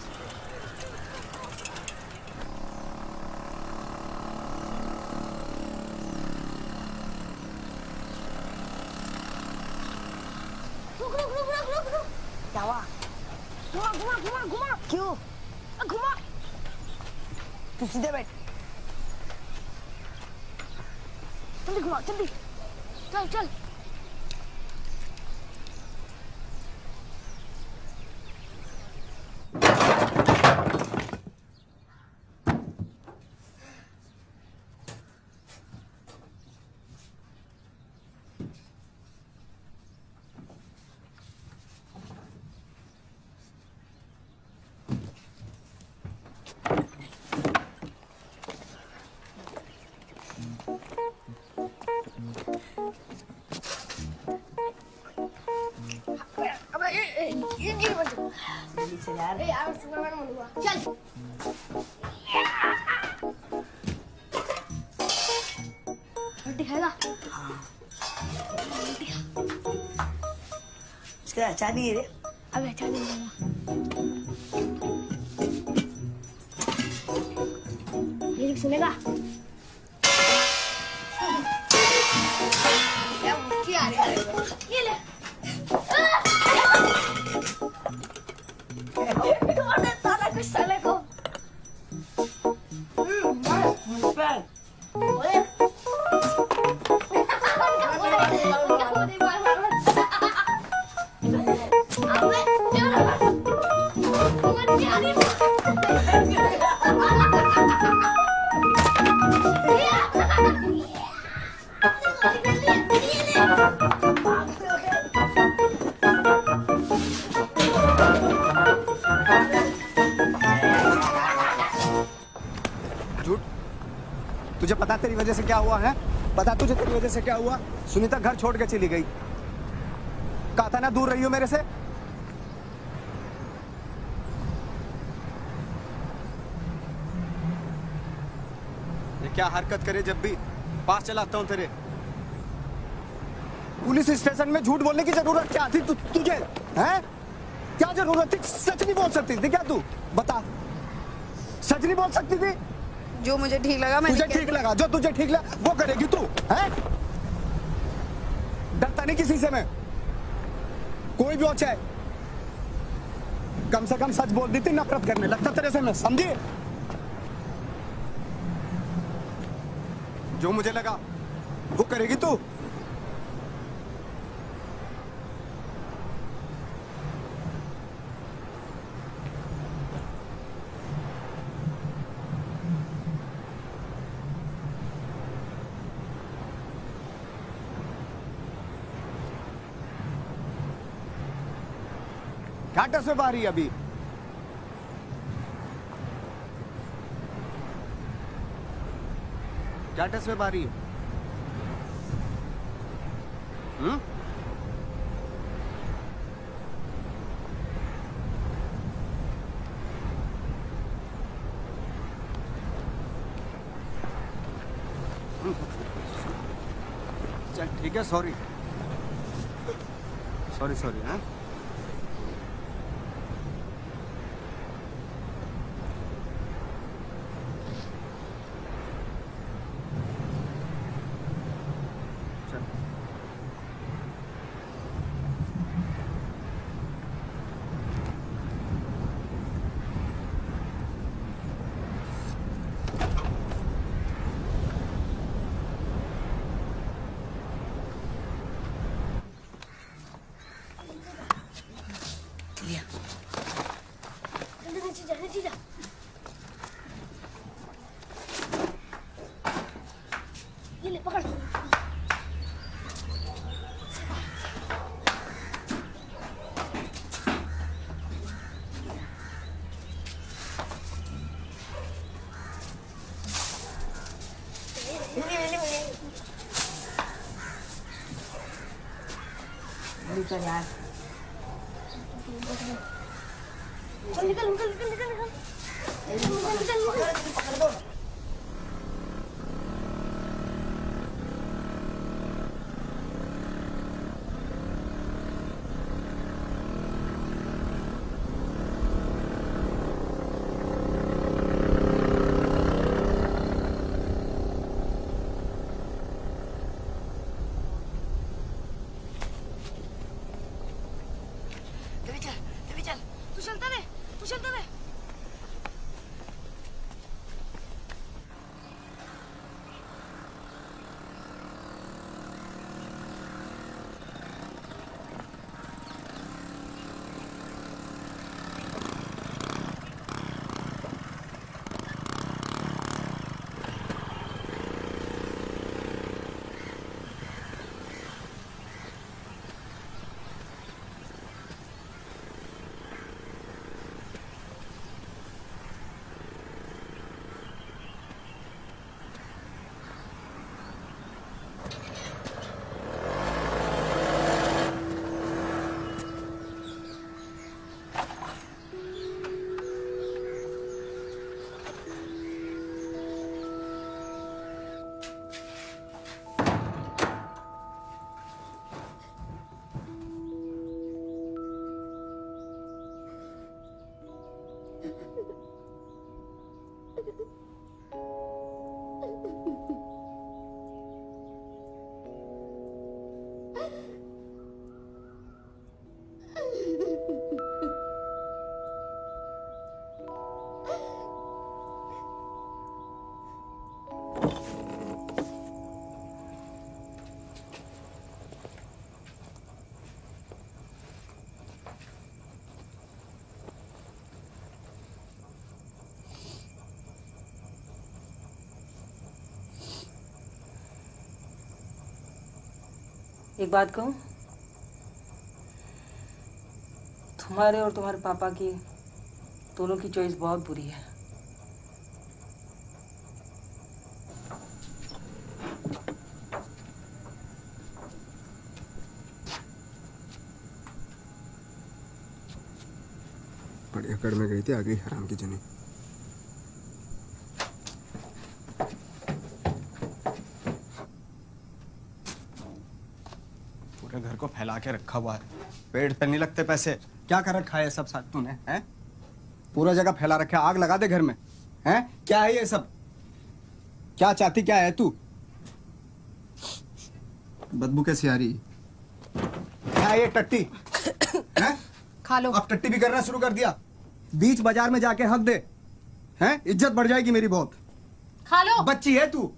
रुक रुक रुक रुक रुक रुक, क्या हुआ? घुमा घुमा घुमा घुमा, क्यों घुमा? तू सीधे बैठ, जल्दी घुमा, जल्दी चल चल। चल रोटी खाएगा? इसका अचार नहीं है रे, अब अचार नहीं है। ये सुनेगा क्या मुझकी आ रही है? ये ले साला कुछ साले को तुझे पता तेरी वजह से क्या हुआ है? पता तुझे तेरी वजह से क्या हुआ? सुनीता घर छोड़ के चली गई, कहा था ना दूर रही हो मेरे से। क्या हरकत करे जब भी पास चलाता हूँ तेरे। पुलिस स्टेशन में झूठ बोलने की जरूरत क्या थी तुझे? हैं? क्या जरूरत थी? सच नहीं बोल सकती थी क्या तू? बता, सच नहीं बोल सकती थी? जो मुझे ठीक लगा मैंने तुझे ठीक लगा, जो तुझे ठीक लगा वो करेगी तू, हैं? डरता नहीं किसी से मैं, कोई भी हो चाहे। कम से कम सच बोल दी थी, नफरत करने लगता तेरे से मैं, समझी? जो मुझे लगा वो करेगी तू। क्या टस में बारी अभी? क्या टस में बारी? चल ठीक है, सॉरी सॉरी सॉरी। हाँ ये ले पकड़। निकल यार, चल निकल निकल निकल निकल निकल। पकड़ दो। तू चलता रहे, तू चलता रहे। एक बात कहूँ, तुम्हारे और तुम्हारे पापा की दोनों की चॉइस बहुत बुरी है। बड़ी अकड़ में गई थी, आ गई हराम की जनी। पूरे घर को फैला के रखा हुआ है, पेट पे नहीं लगते पैसे। क्या कर रखा है सब साथ तूने, हैं? पूरा जगह फैला रखा है, आग लगा दे घर में, हैं? क्या है ये सब? क्या चाहती क्या है तू? बदबू कैसी आ रही? क्या है ये टट्टी? हैं? खा लो। अब टट्टी भी करना शुरू कर दिया। बीच बाजार में जाके हक दे, हैं? इज्जत बढ़ जाएगी मेरी बहुत। खा लो। बच्ची है तू,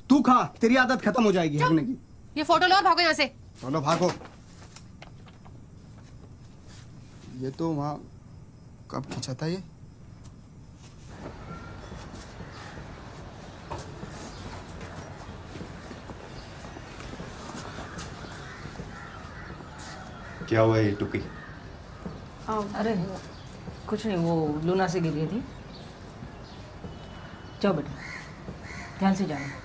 तू खा, तेरी आदत खत्म हो जाएगी हगने की। ये फोटो लो और भागो यहाँ से। चलो भागो। ये तो वहां कब खींचा था ये? क्या हुआ ये टुकी? अरे कुछ नहीं, वो लूना से गिरी थी। जाओ बेटा, ध्यान से जाना।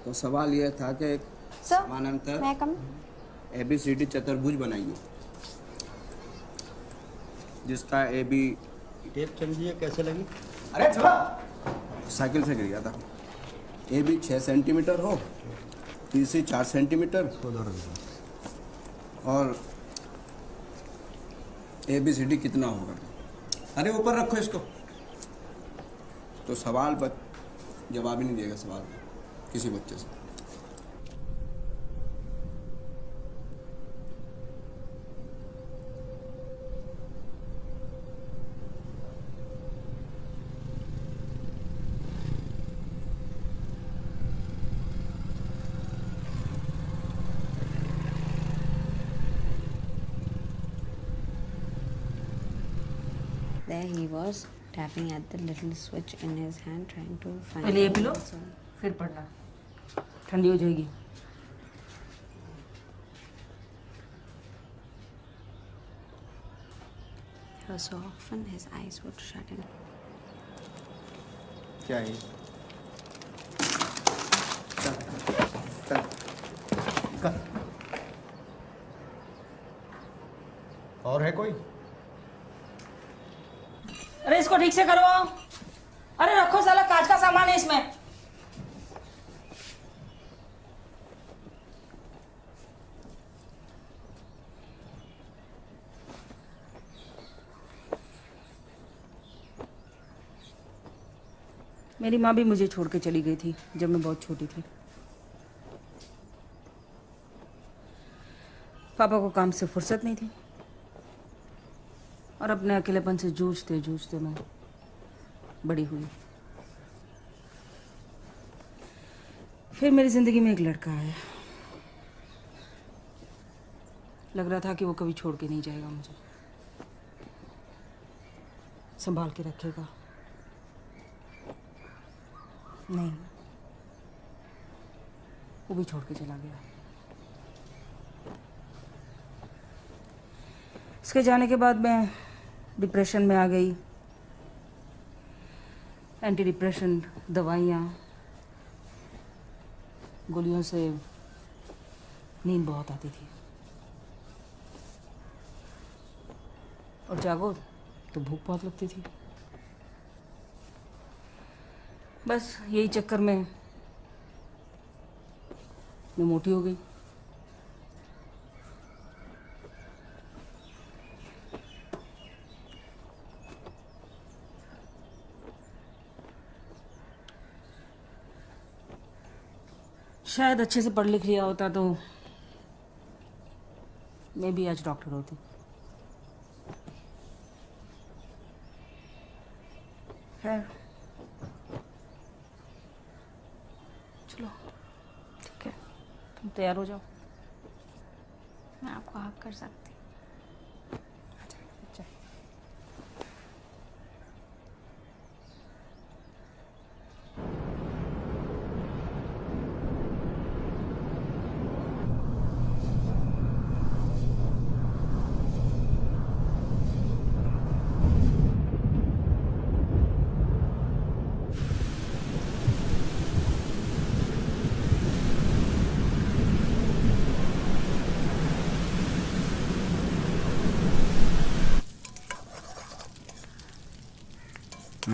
तो सवाल यह था कि समानांतर ABCD चतुर्भुज बनाइए, जिसका AB टेप समझिए कैसे लगी? अरे चलो, साइकिल से गिर गया था। AB 6 सेंटीमीटर हो, BC 4 सेंटीमीटर और ABCD कितना होगा? अरे ऊपर रखो इसको। तो सवाल जवाब ही नहीं देगा सवाल किसी बच्चे से। There he was tapping at the little switch in his hand, trying to find. पहले ये पी लो, फिर पढ़ना, ठंडी हो जाएगी। So often his eyes would shut in. क्या है? चल। और है कोई? अरे इसको ठीक से करो। अरे रखो, साला कांच का सामान है इसमें। मेरी माँ भी मुझे छोड़ के चली गई थी जब मैं बहुत छोटी थी। पापा को काम से फुर्सत नहीं थी और अपने अकेलेपन से जूझते जूझते मैं बड़ी हुई। फिर मेरी जिंदगी में एक लड़का आया। लग रहा था कि वो कभी छोड़ के नहीं जाएगा, मुझे संभाल के रखेगा। नहीं, वो भी छोड़ के चला गया। उसके जाने के बाद मैं डिप्रेशन में आ गई। एंटी डिप्रेशन दवाइयाँ, गोलियों से नींद बहुत आती थी और जागो तो भूख बहुत लगती थी। बस यही चक्कर में मैं मोटी हो गई। शायद अच्छे से पढ़ लिख लिया होता तो मैं भी आज डॉक्टर होती। खैर चलो ठीक है, तुम तैयार हो जाओ। मैं आपको हक कर सकती।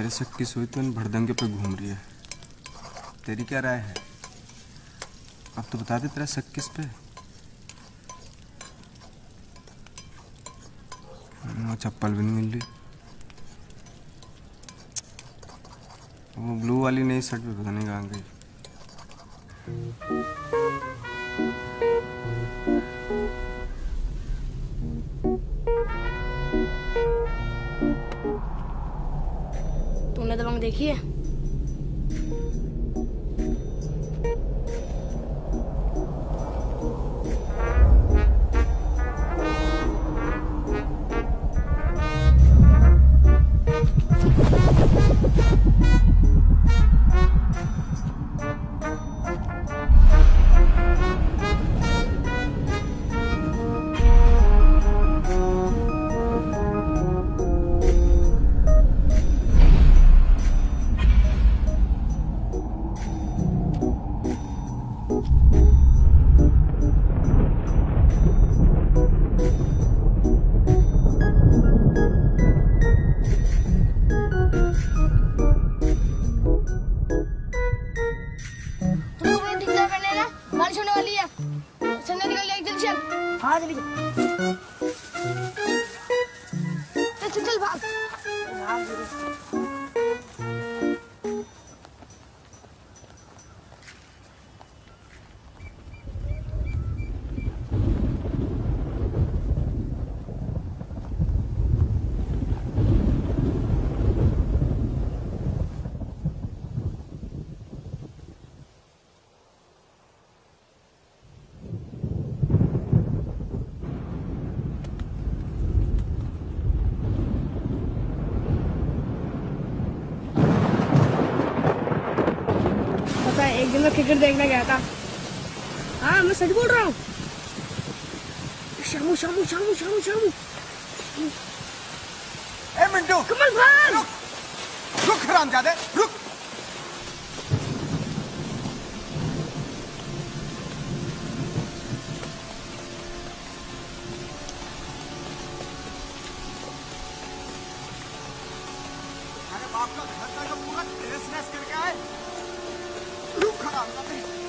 मेरे शक की सुई तो इन भड़दंगे पे घूम रही है। तेरी क्या राय है? अब तो बता दे तेरा शक किस पे? वो चप्पल भी नहीं मिल रही। वो ब्लू वाली नई शर्ट भी पता नहीं कहाँ गई। तुमने दबंग देखी है? एक दिन मैं क्रिकेट देखने गया था। हाँ मैं सच बोल रहा हूँ। शामू शामू शामू शामू शामू। ए मिंटू, कमल भाई रुक, रुक हरामजादे, रुक। अरे बाप का घर का जो पूरा तहस नहस करके आए। रुक हरामजादे।